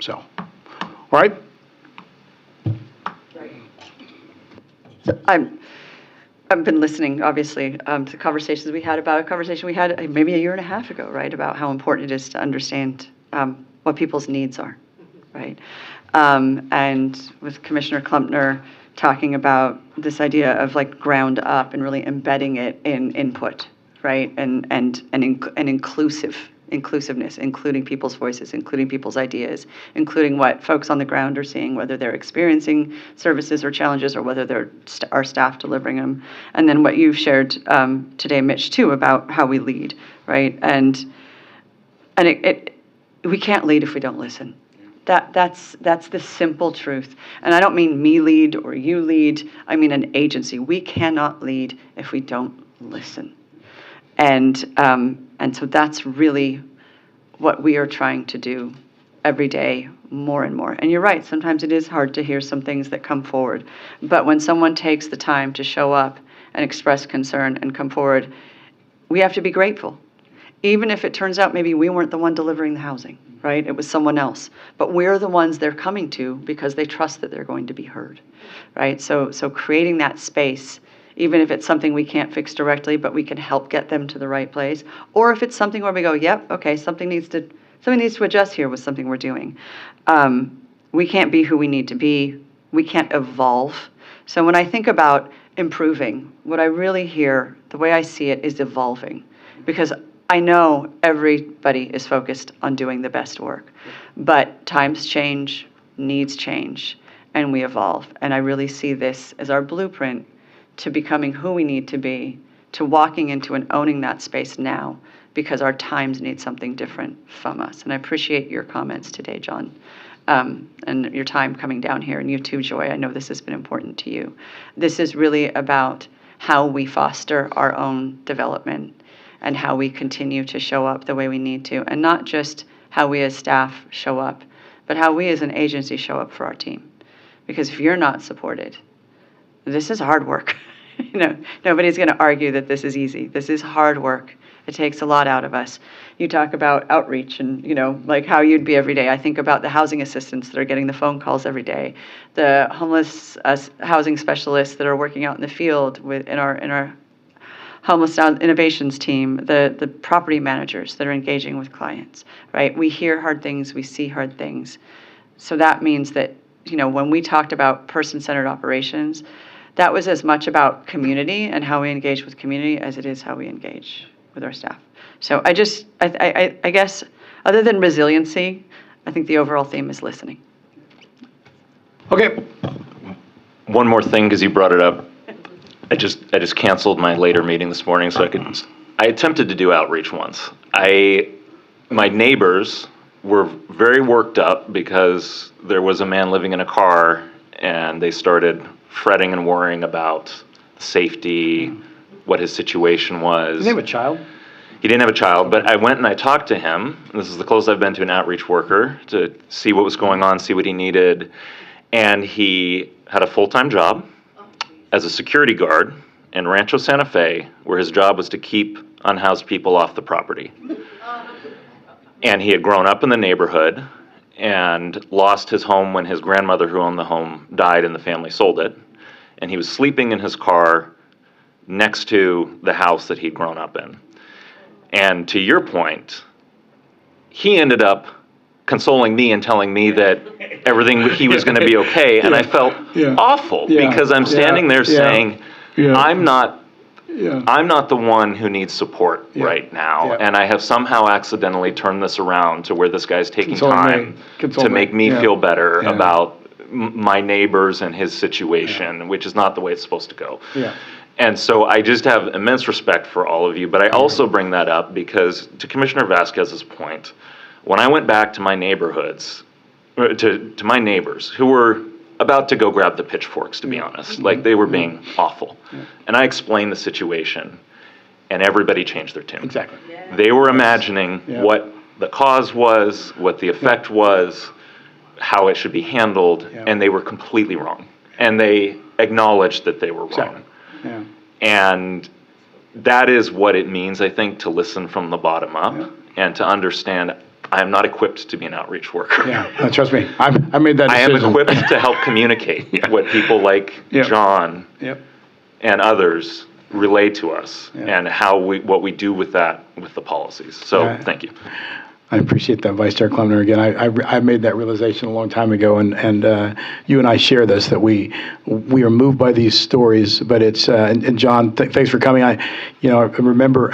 So, all right. So I've been listening, obviously, to conversations we had about a conversation we had maybe a year and a half ago, right, about how important it is to understand what people's needs are, right? And with Commissioner Klumpner talking about this idea of like ground up and really embedding it in input, right, and inclusiveness, including people's voices, including people's ideas, including what folks on the ground are seeing, whether they're experiencing services or challenges, or whether they're our staff delivering them. And then what you've shared today, Mitch, too, about how we lead, right? And we can't lead if we don't listen. That's the simple truth. And I don't mean me lead or you lead. I mean an agency. We cannot lead if we don't listen. And so that's really what we are trying to do every day, more and more. And you're right, sometimes it is hard to hear some things that come forward. But when someone takes the time to show up and express concern and come forward, we have to be grateful. Even if it turns out maybe we weren't the one delivering the housing, right? It was someone else. But we're the ones they're coming to because they trust that they're going to be heard, right? So creating that space, even if it's something we can't fix directly, but we can help get them to the right place. Or if it's something where we go, yep, okay, something needs to adjust here with something we're doing. We can't be who we need to be. We can't evolve. So when I think about improving, what I really hear, the way I see it, is evolving. Because I know everybody is focused on doing the best work. But times change, needs change, and we evolve. And I really see this as our blueprint to becoming who we need to be, to walking into and owning that space now, because our times need something different from us. And I appreciate your comments today, John, and your time coming down here, and you too, Joy. I know this has been important to you. This is really about how we foster our own development and how we continue to show up the way we need to, and not just how we as staff show up, but how we as an agency show up for our team. Because if you're not supported, this is hard work. Nobody's going to argue that this is easy. This is hard work. It takes a lot out of us. You talk about outreach and, like how you'd be every day. I think about the housing assistants that are getting the phone calls every day, the homeless housing specialists that are working out in the field in our homeless innovations team, the property managers that are engaging with clients, right? We hear hard things, we see hard things. So that means that, when we talked about person-centered operations, that was as much about community and how we engage with community as it is how we engage with our staff. So I guess, other than resiliency, I think the overall theme is listening. Okay. One more thing, because you brought it up. I just canceled my later meeting this morning so I attempted to do outreach once. My neighbors were very worked up because there was a man living in a car and they started fretting and worrying about safety, what his situation was. Does he have a child? He didn't have a child, but I went and I talked to him. This is the closest I've been to an outreach worker, to see what was going on, see what he needed. And he had a full-time job as a security guard in Rancho Santa Fe, where his job was to keep unhoused people off the property. And he had grown up in the neighborhood and lost his home when his grandmother, who owned the home, died and the family sold it. and he was sleeping in his car next to the house that he'd grown up in. And to your point, he ended up consoling me and telling me that everything he was going to be okay, and I felt awful because I'm standing there saying, I'm not the one who needs support right now, and I have somehow accidentally turned this around to where this guy's taking time to make me feel better about my neighbors and his situation, which is not the way it's supposed to go. And so I just have immense respect for all of you, but I also bring that up because, to Commissioner Vasquez's point, when I went back to my neighborhoods, to my neighbors who were about to go grab the pitchforks, to be honest, like they were being awful, and I explained the situation, and everybody changed their tune. Exactly. They were imagining what the cause was, what the effect was, how it should be handled, and they were completely wrong. And they acknowledged that they were wrong. And that is what it means, I think, to listen from the bottom up and to understand I am not equipped to be an outreach worker. Trust me, I made that decision. I am equipped to help communicate what people like John and others relay to us and what we do with that, with the policies. So thank you. I appreciate that, Vice Chair Clemner. Again, I made that realization a long time ago, and you and I share this, that we are moved by these stories. But it's and John, thanks for coming. I remember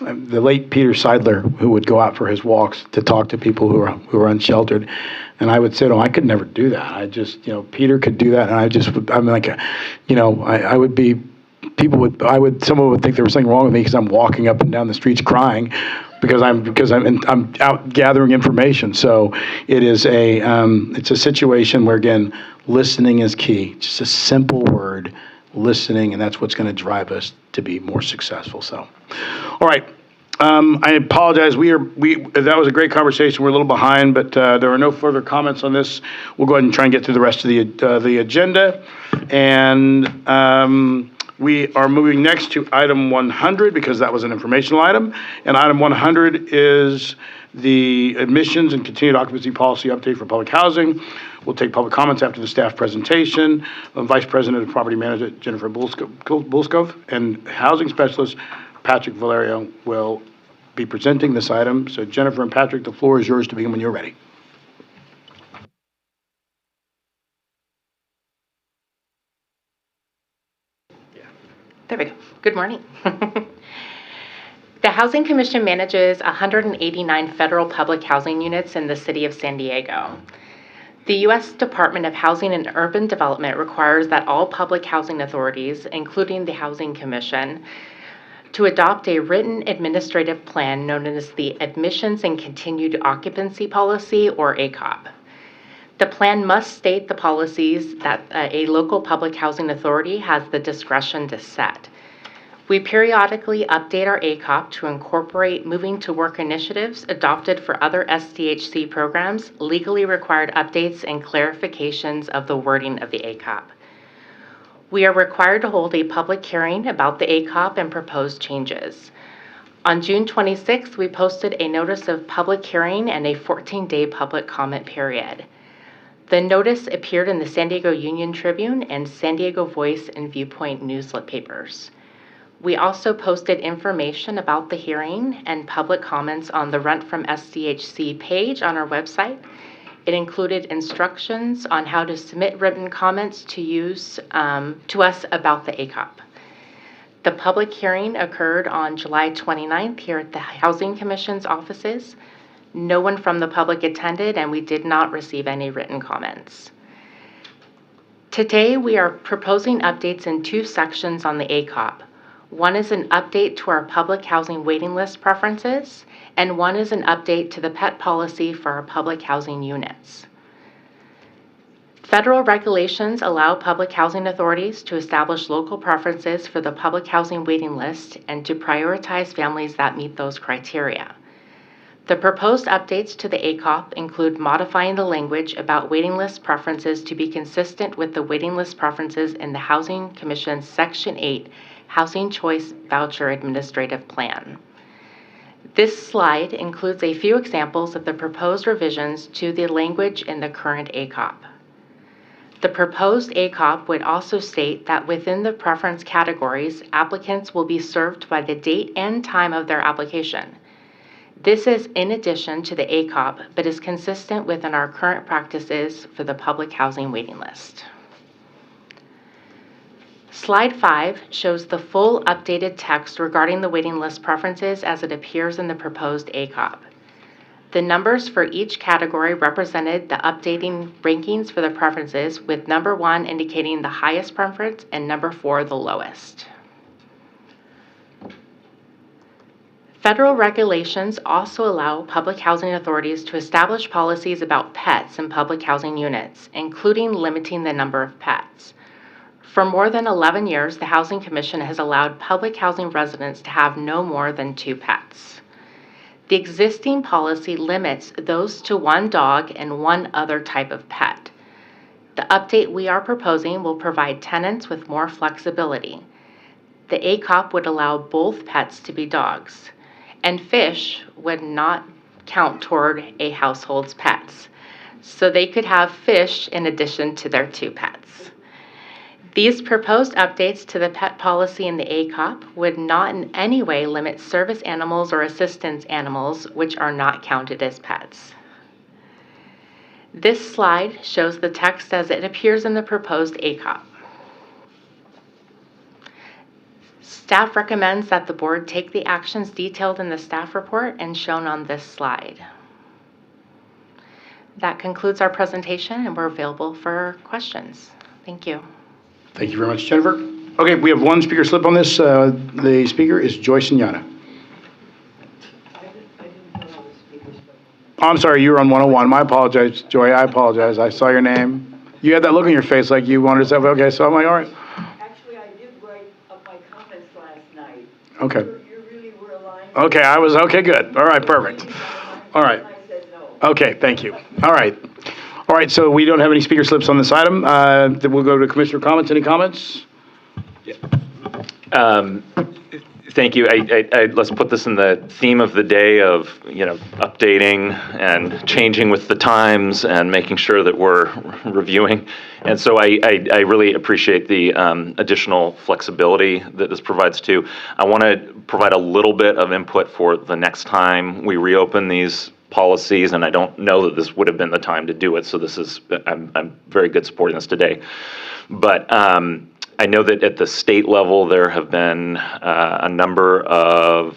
the late Peter Seidler, who would go out for his walks to talk to people who are unsheltered, and I would say to him, I could never do that. I just, Peter could do that, and I'm like, I would be. Someone would think there was something wrong with me because I'm walking up and down the streets crying because I'm out gathering information. So it's a situation where, again, listening is key. Just a simple word, listening, and that's what's going to drive us to be more successful. So, all right. I apologize. That was a great conversation. We're a little behind, but there are no further comments on this. We'll go ahead and try and get through the rest of the agenda, and we are moving next to item 100 because that was an informational item. And item 100 is the admissions and continued occupancy policy update for public housing. We'll take public comments after the staff presentation. Vice President of Property Management Jennifer Bulskov and Housing Specialist Patrick Valerio will be presenting this item. So Jennifer and Patrick, the floor is yours to begin when you're ready. There we go. Good morning. The Housing Commission manages 189 federal public housing units in the city of San Diego. The U.S. Department of Housing and Urban Development requires that all public housing authorities, including the Housing Commission, to adopt a written administrative plan known as the Admissions and Continued Occupancy Policy, or ACOP. The plan must state the policies that a local public housing authority has the discretion to set. We periodically update our ACOP to incorporate moving to work initiatives adopted for other SDHC programs, legally required updates, and clarifications of the wording of the ACOP. We are required to hold a public hearing about the ACOP and proposed changes. On June 26th, we posted a notice of public hearing and a 14-day public comment period. The notice appeared in the San Diego Union Tribune and San Diego Voice and Viewpoint newspapers. We also posted information about the hearing and public comments on the Rent from SDHC page on our website. It included instructions on how to submit written comments to us about the ACOP. The public hearing occurred on July 29th here at the Housing Commission's offices. No one from the public attended, and we did not receive any written comments. Today, we are proposing updates in two sections on the ACOP. One is an update to our public housing waiting list preferences, and one is an update to the PET policy for our public housing units. Federal regulations allow public housing authorities to establish local preferences for the public housing waiting list and to prioritize families that meet those criteria. The proposed updates to the ACOP include modifying the language about waiting list preferences to be consistent with the waiting list preferences in the Housing Commission's Section 8 Housing Choice Voucher Administrative Plan. This slide includes a few examples of the proposed revisions to the language in the current ACOP. The proposed ACOP would also state that within the preference categories, applicants will be served by the date and time of their application. This is in addition to the ACOP, but is consistent within our current practices for the public housing waiting list. Slide 5 shows the full updated text regarding the waiting list preferences as it appears in the proposed ACOP. The numbers for each category represented the updating rankings for the preferences, with number 1 indicating the highest preference and number 4 the lowest. Federal regulations also allow public housing authorities to establish policies about pets in public housing units, including limiting the number of pets. For more than 11 years, the Housing Commission has allowed public housing residents to have no more than 2 pets. The existing policy limits those to 1 dog and 1 other type of pet. The update we are proposing will provide tenants with more flexibility. The ACOP would allow both pets to be dogs, and fish would not count toward a household's pets, so they could have fish in addition to their 2 pets. These proposed updates to the pet policy in the ACOP would not in any way limit service animals or assistance animals, which are not counted as pets. This slide shows the text as it appears in the proposed ACOP. Staff recommends that the board take the actions detailed in the staff report and shown on this slide. That concludes our presentation, and we're available for questions. Thank you. Thank you very much, Jennifer. Okay, we have 1 speaker slip on this. The speaker is Joyce Inyana. Oh, I'm sorry, you were on 101. My apologize, Joy. I apologize. I saw your name. You had that look on your face like you wanted to say, okay, so I'm like, all right. Actually, I did write up my comments last night. Okay. You really were aligned. Okay, okay, good. All right, perfect. All right. I said no. Okay, thank you. All right. All right, so we don't have any speaker slips on this item. Then we'll go to commissioner comments. Any comments? Thank you. Let's put this in the theme of the day of, updating and changing with the times and making sure that we're reviewing. And so I really appreciate the additional flexibility that this provides too. I want to provide a little bit of input for the next time we reopen these policies, and I don't know that this would have been the time to do it. So I'm very good supporting this today. But I know that at the state level, there have been a number of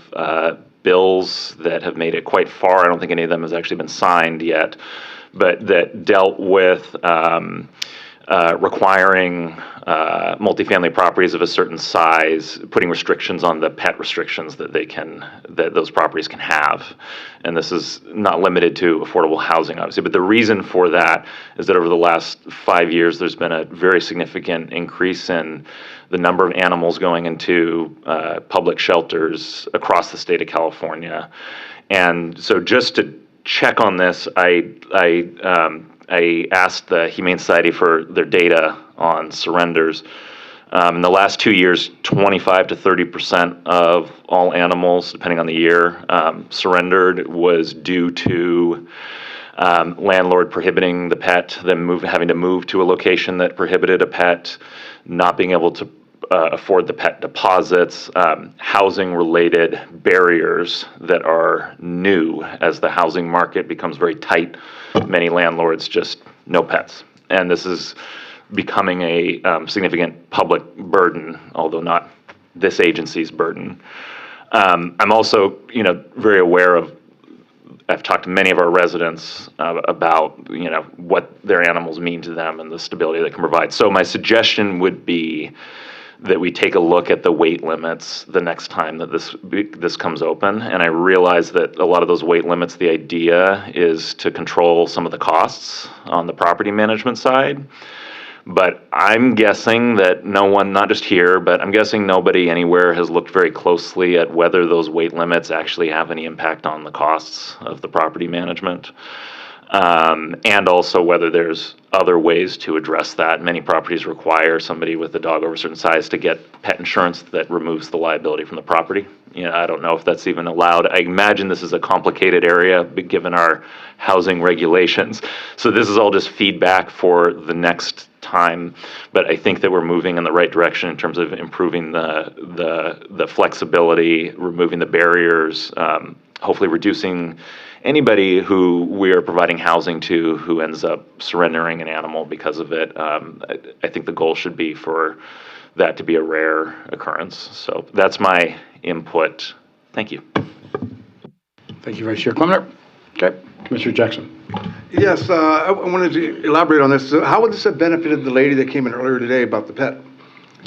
bills that have made it quite far. I don't think any of them has actually been signed yet, but that dealt with requiring multifamily properties of a certain size, putting restrictions on the pet restrictions that those properties can have. And this is not limited to affordable housing, obviously, but the reason for that is that over the last 5 years, there's been a very significant increase in the number of animals going into public shelters across the state of California. And so just to check on this, I asked the Humane Society for their data on surrenders. In the last 2 years, 25 to 30% of all animals, depending on the year, surrendered was due to landlord prohibiting the pet, them having to move to a location that prohibited a pet, not being able to afford the pet deposits, housing-related barriers that are new as the housing market becomes very tight. Many landlords just no pets, and this is becoming a significant public burden, although not this agency's burden. I'm also, very aware of. I've talked to many of our residents about, what their animals mean to them and the stability they can provide. So my suggestion would be that we take a look at the weight limits the next time that this comes open. And I realize that a lot of those weight limits, the idea is to control some of the costs on the property management side. But I'm guessing that no one, not just here, but I'm guessing nobody anywhere has looked very closely at whether those weight limits actually have any impact on the costs of the property management. And also whether there's other ways to address that. Many properties require somebody with a dog over a certain size to get pet insurance that removes the liability from the property. I don't know if that's even allowed. I imagine this is a complicated area given our housing regulations. So this is all just feedback for the next time, but I think that we're moving in the right direction in terms of improving the flexibility, removing the barriers, hopefully reducing anybody who we are providing housing to who ends up surrendering an animal because of it. I think the goal should be for that to be a rare occurrence. So that's my input. Thank you. Thank you, Vice Chair Clementer. Okay, Commissioner Jackson. Yes, I wanted to elaborate on this. So how would this have benefited the lady that came in earlier today about the pet?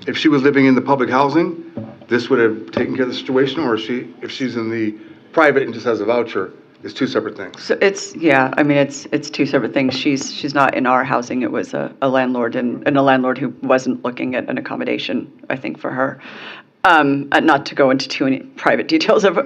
If she was living in the public housing, this would have taken care of the situation, or if she's in the private and just has a voucher, it's two separate things. So it's two separate things. She's not in our housing. It was a landlord and a landlord who wasn't looking at an accommodation, I think, for her. Not to go into too many private details of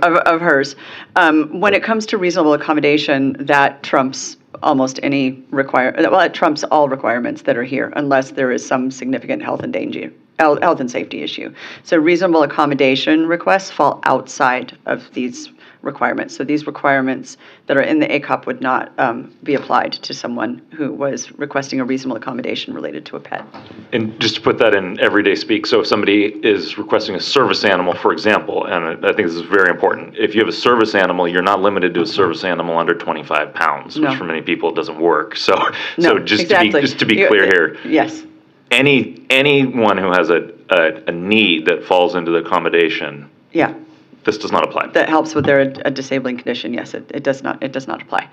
hers. When it comes to reasonable accommodation, that trumps almost any it trumps all requirements that are here, unless there is some significant health and safety issue. So reasonable accommodation requests fall outside of these requirements. So these requirements that are in the ACOP would not be applied to someone who was requesting a reasonable accommodation related to a pet. And just to put that in everyday speak, so if somebody is requesting a service animal, for example, and I think this is very important, if you have a service animal, you're not limited to a service animal under 25 pounds, which for many people doesn't work. So just to be clear here, yes, anyone who has a need that falls into the accommodation, this does not apply. That helps with their disabling condition. Yes, it does not apply.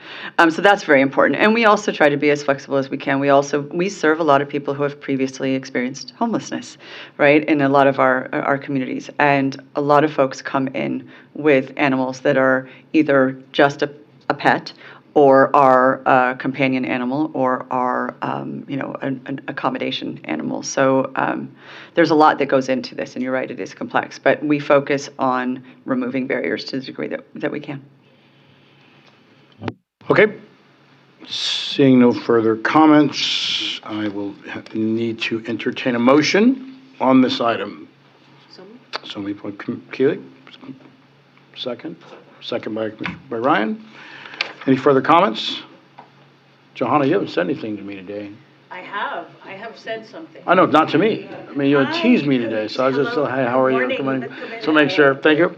So that's very important. And we also try to be as flexible as we can. We serve a lot of people who have previously experienced homelessness, right, in a lot of our communities. And a lot of folks come in with animals that are either just a pet, or are a companion animal, or are an accommodation animal. So there's a lot that goes into this, and you're right, it is complex. But we focus on removing barriers to the degree that we can. Okay. Seeing no further comments, I will need to entertain a motion on this item. Somebody put Keely. Second by Ryan. Any further comments? Johanna, you haven't said anything to me today. I have said something. I know, not to me. I mean, you teased me today, so I was just, hey, how are you? So make sure, thank you.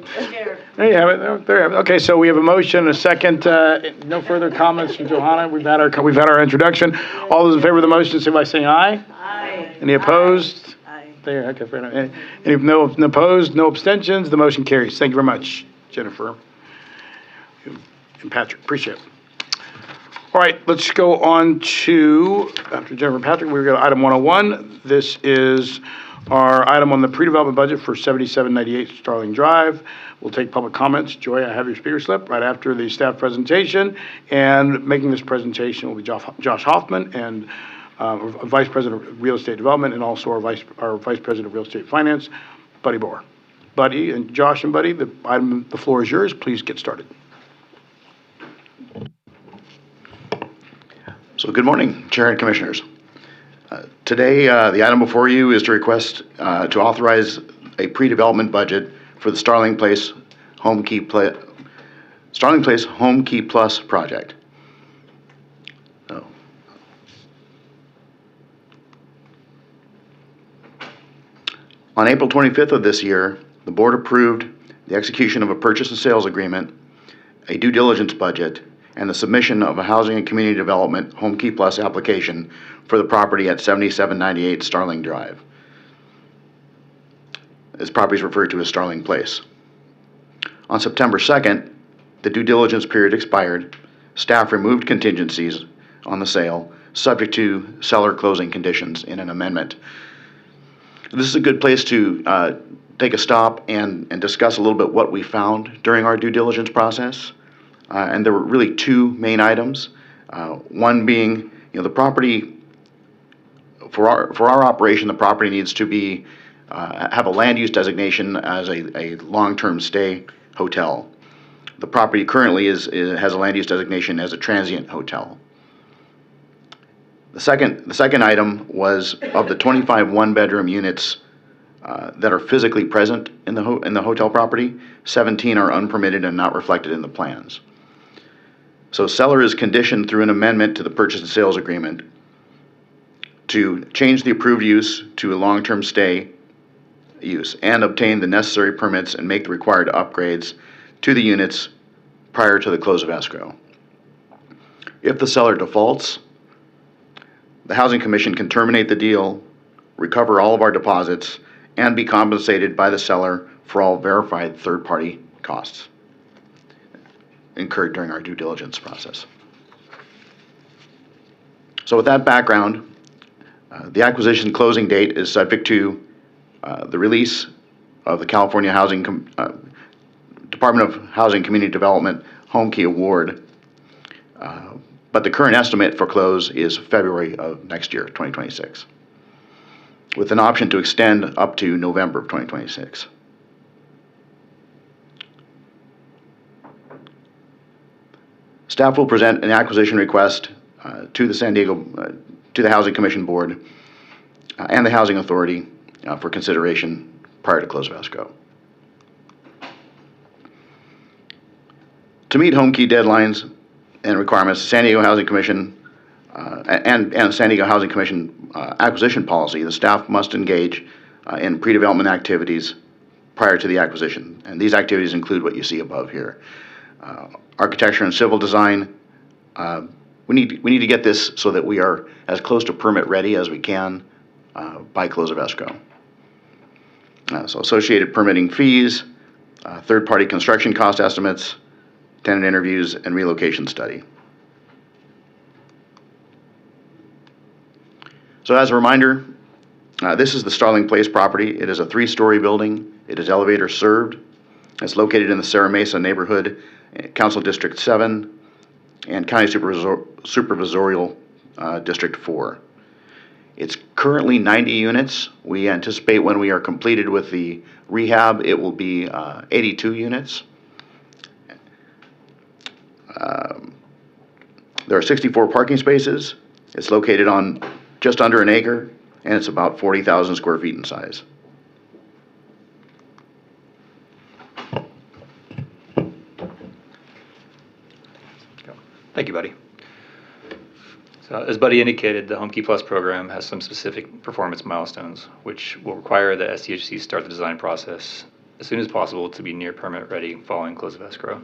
There you have it, there you have it. Okay, so we have a motion, a second, no further comments from Johanna. We've had our introduction. All those in favor of the motion, say by saying aye. Aye. Any opposed? Aye. There, okay, fair enough. Any no opposed, no abstentions, the motion carries. Thank you very much, Jennifer and Patrick, appreciate it. All right, let's go on to, after Jennifer and Patrick, we've got item 101. This is our item on the pre-development budget for 7798 Starling Drive. We'll take public comments. Joy, I have your speaker slip right after the staff presentation. And making this presentation will be Josh Hoffman, and Vice President of Real Estate Development, and also our Vice President of Real Estate Finance, Buddy Bohr. Buddy and Josh and Buddy, the floor is yours. Please get started. So good morning, Chair and Commissioners. Today, the item before you is to request to authorize a pre-development budget for the Starling Place Home Key Plus project. So, on April 25th of this year, the board approved the execution of a purchase and sales agreement, a due diligence budget, and the submission of a Housing and Community Development Home Key Plus application for the property at 7798 Starling Drive. This property is referred to as Starling Place. On September 2nd, the due diligence period expired. Staff removed contingencies on the sale, subject to seller closing conditions in an amendment. This is a good place to take a stop and discuss a little bit what we found during our due diligence process. And there were really two main items. One being, the property, for our operation, the property needs to be have a land use designation as a long-term stay hotel. The property currently has a land use designation as a transient hotel. The second item was, of the 25 one-bedroom units that are physically present in the hotel property, 17 are unpermitted and not reflected in the plans. So seller is conditioned through an amendment to the purchase and sales agreement to change the approved use to a long-term stay use and obtain the necessary permits and make the required upgrades to the units prior to the close of escrow. If the seller defaults, the Housing Commission can terminate the deal, recover all of our deposits, and be compensated by the seller for all verified third-party costs incurred during our due diligence process. So with that background, the acquisition closing date is subject to the release of the California Department of Housing Community Development Home Key Award, but the current estimate for close is February of next year, 2026, with an option to extend up to November of 2026. Staff will present an acquisition request to the Housing Commission Board and the Housing Authority for consideration prior to close of escrow. To meet home key deadlines and requirements, the San Diego Housing Commission and San Diego Housing Commission acquisition policy, the staff must engage in pre-development activities prior to the acquisition. And these activities include what you see above here. Architecture and civil design. We need to get this so that we are as close to permit ready as we can by close of escrow. So associated permitting fees, third-party construction cost estimates, tenant interviews, and relocation study. So as a reminder, this is the Starling Place property. It is a 3-story building. It is elevator served. It's located in the Serra Mesa neighborhood, Council District 7, and County Supervisorial District 4. It's currently 90 units. We anticipate when we are completed with the rehab, it will be 82 units. There are 64 parking spaces. It's located on just under an acre, and it's about 40,000 square feet in size. Thank you, Buddy. So as Buddy indicated, the Home Key Plus program has some specific performance milestones, which will require the SDHC start the design process as soon as possible to be near permit ready following close of escrow.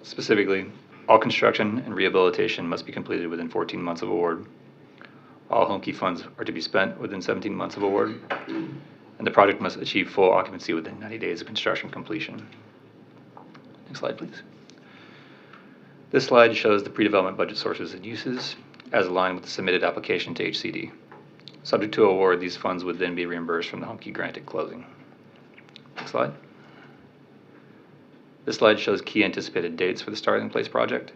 Specifically, all construction and rehabilitation must be completed within 14 months of award. All Home Key funds are to be spent within 17 months of award, and the project must achieve full occupancy within 90 days of construction completion. Next slide, please. This slide shows the pre-development budget sources and uses as aligned with the submitted application to HCD. Subject to award, these funds would then be reimbursed from the Home Key grant at closing. Next slide. This slide shows key anticipated dates for the Starling Place project.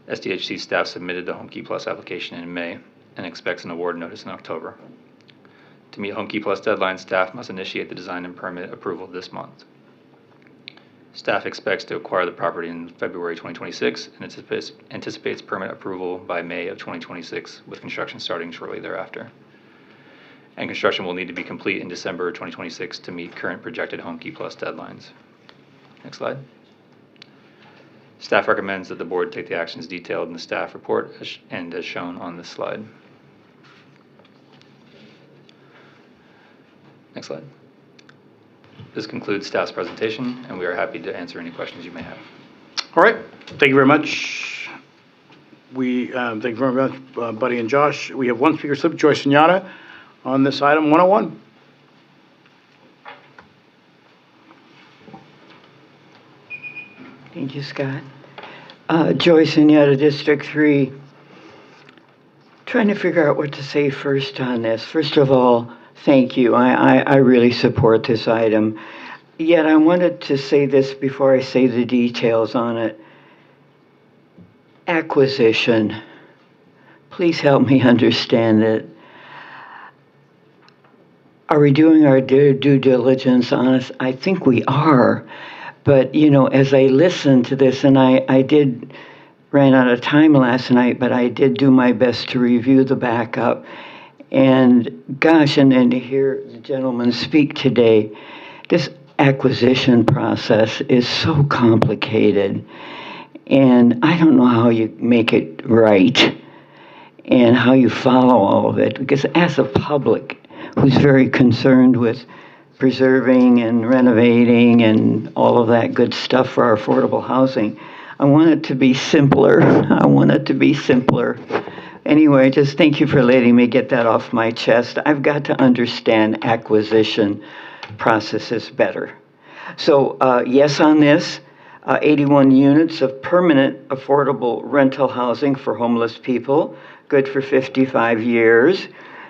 SDHC staff submitted the Home Key Plus application in May and expects an award notice in October. To meet Home Key Plus deadline, staff must initiate the design and permit approval this month. Staff expects to acquire the property in February 2026 and anticipates permit approval by May of 2026, with construction starting shortly thereafter. And construction will need to be complete in December 2026 to meet current projected Home Key Plus deadlines. Next slide. Staff recommends that the board take the actions detailed in the staff report and as shown on this slide. Next slide. This concludes staff's presentation, and we are happy to answer any questions you may have. All right, thank you very much. Thank you very much, Buddy and Josh. We have one speaker slip, Joyce Sunyata, on this item 101. Thank you, Scott. Joyce Sunyata, District 3. Trying to figure out what to say first on this. First of all, thank you. I really support this item. Yet I wanted to say this before I say the details on it. Acquisition. Please help me understand it. Are we doing our due diligence on it? I think we are. But, you know, as I listened to this, and I ran out of time last night, but I did do my best to review the backup. And gosh, and then to hear the gentleman speak today, this acquisition process is so complicated. And I don't know how you make it right. and how you follow all of it. Because as a public who's very concerned with preserving and renovating and all of that good stuff for our affordable housing, I want it to be simpler. I want it to be simpler. Anyway, just thank you for letting me get that off my chest. I've got to understand acquisition processes better. So, yes on this, 81 units of permanent affordable rental housing for homeless people, good for 55 years.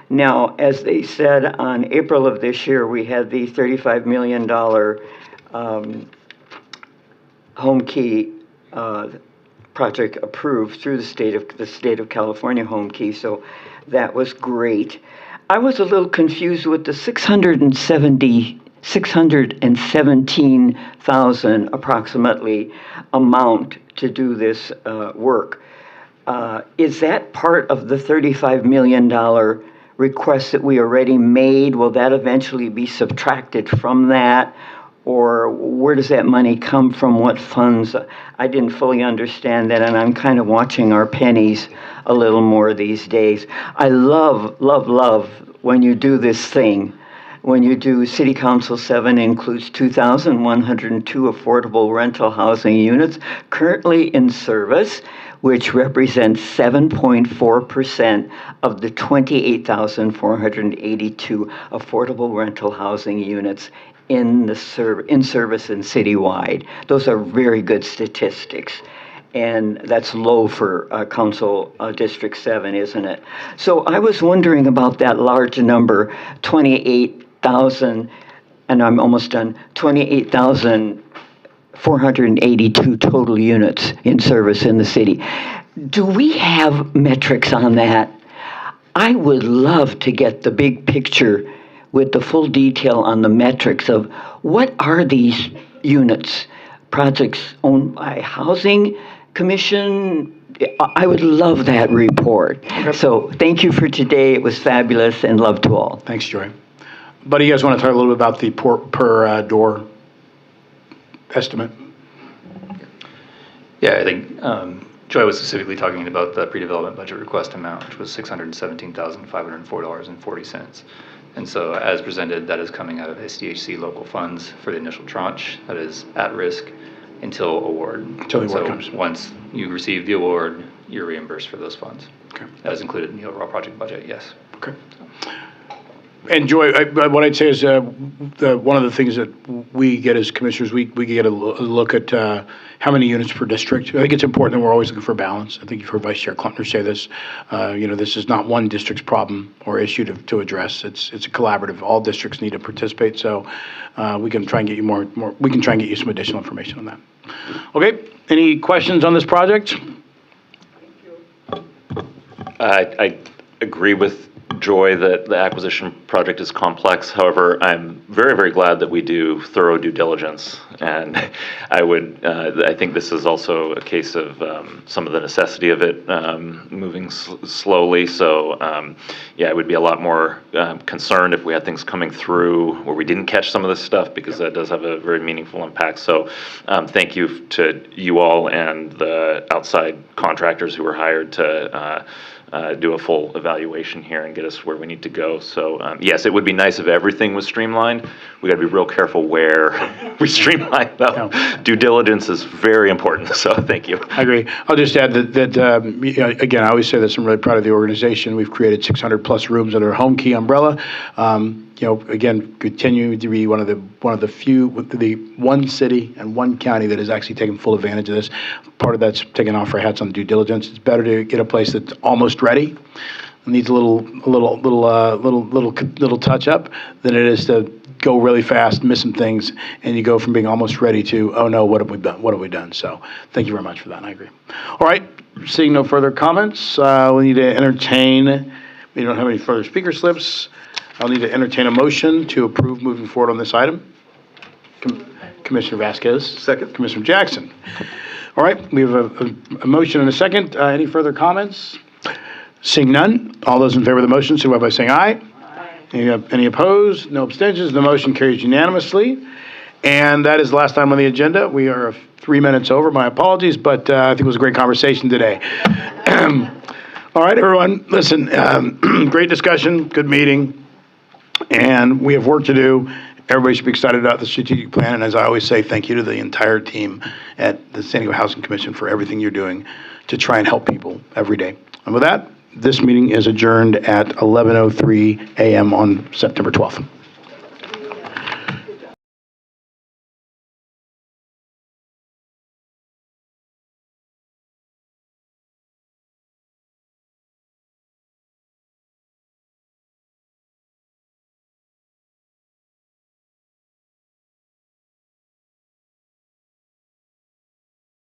Now, as they said, on April of this year, we had the $35 million home key project approved through the state of California home key, so that was great. I was a little confused with the 617,000 approximately amount to do this work. Is that part of the $35 million request that we already made? Will that eventually be subtracted from that? Or where does that money come from? What funds? I didn't fully understand that, and I'm kind of watching our pennies a little more these days. I love, love, love when you do this thing. When you do City Council 7 includes 2,102 affordable rental housing units currently in service, which represents 7.4% of the 28,482 affordable rental housing units in service and citywide. Those are very good statistics. And that's low for Council District 7, isn't it? So I was wondering about that large number, 28,000, and I'm almost done, 28,482 total units in service in the city. Do we have metrics on that? I would love to get the big picture with the full detail on the metrics of what are these units, projects owned by Housing Commission. I would love that report. So thank you for today. It was fabulous, and love to all. Thanks, Joy. Buddy, you guys want to talk a little bit about the per door estimate? Yeah, I think Joy was specifically talking about the pre-development budget request amount, which was $617,504.40. And so as presented, that is coming out of SDHC local funds for the initial tranche that is at risk until award. Until the award comes. Once you receive the award, you're reimbursed for those funds. Okay. That is included in the overall project budget, yes. Okay. And Joy, what I'd say is one of the things that we get as commissioners, we get a look at how many units per district. I think it's important that we're always looking for balance. I think you've heard Vice Chair Kluntner say this. This is not one district's problem or issue to address. It's a collaborative. All districts need to participate. So we can try and get you more. We can try and get you some additional information on that. Okay. Any questions on this project? I agree with Joy that the acquisition project is complex. However, I'm very, very glad that we do thorough due diligence. And I think this is also a case of some of the necessity of it moving slowly. So, I would be a lot more concerned if we had things coming through where we didn't catch some of this stuff, because that does have a very meaningful impact. So, thank you to you all and the outside contractors who were hired to do a full evaluation here and get us where we need to go. So yes, it would be nice if everything was streamlined. We got to be real careful where we streamline, though. Yeah. Due diligence is very important. So thank you. I agree. I'll just add that again, I always say this. I'm really proud of the organization. We've created 600 plus rooms under a home key umbrella. Again, continue to be one of the few, the one city and one county that has actually taken full advantage of this. Part of that's taking off our hats on due diligence. It's better to get a place that's almost ready, needs a little touch up, than it is to go really fast, miss some things, and you go from being almost ready to, oh no, what have we done? What have we done? So thank you very much for that. I agree. All right, seeing no further comments, we need to entertain. We don't have any further speaker slips. I'll need to entertain a motion to approve moving forward on this item. Commissioner Vasquez. Second. Commissioner Jackson. All right, we have a motion and a second. Any further comments? Seeing none, all those in favor of the motion, signify by saying aye. Aye. Any opposed? No abstentions. The motion carries unanimously. And that is the last time on the agenda. We are 3 minutes over. My apologies, but I think it was a great conversation today. All right, everyone, listen, great discussion, good meeting, and we have work to do. Everybody should be excited about the strategic plan, and as I always say, thank you to the entire team at the San Diego Housing Commission for everything you're doing to try and help people every day. And with that, this meeting is adjourned at 11:03 a.m. on September 12th.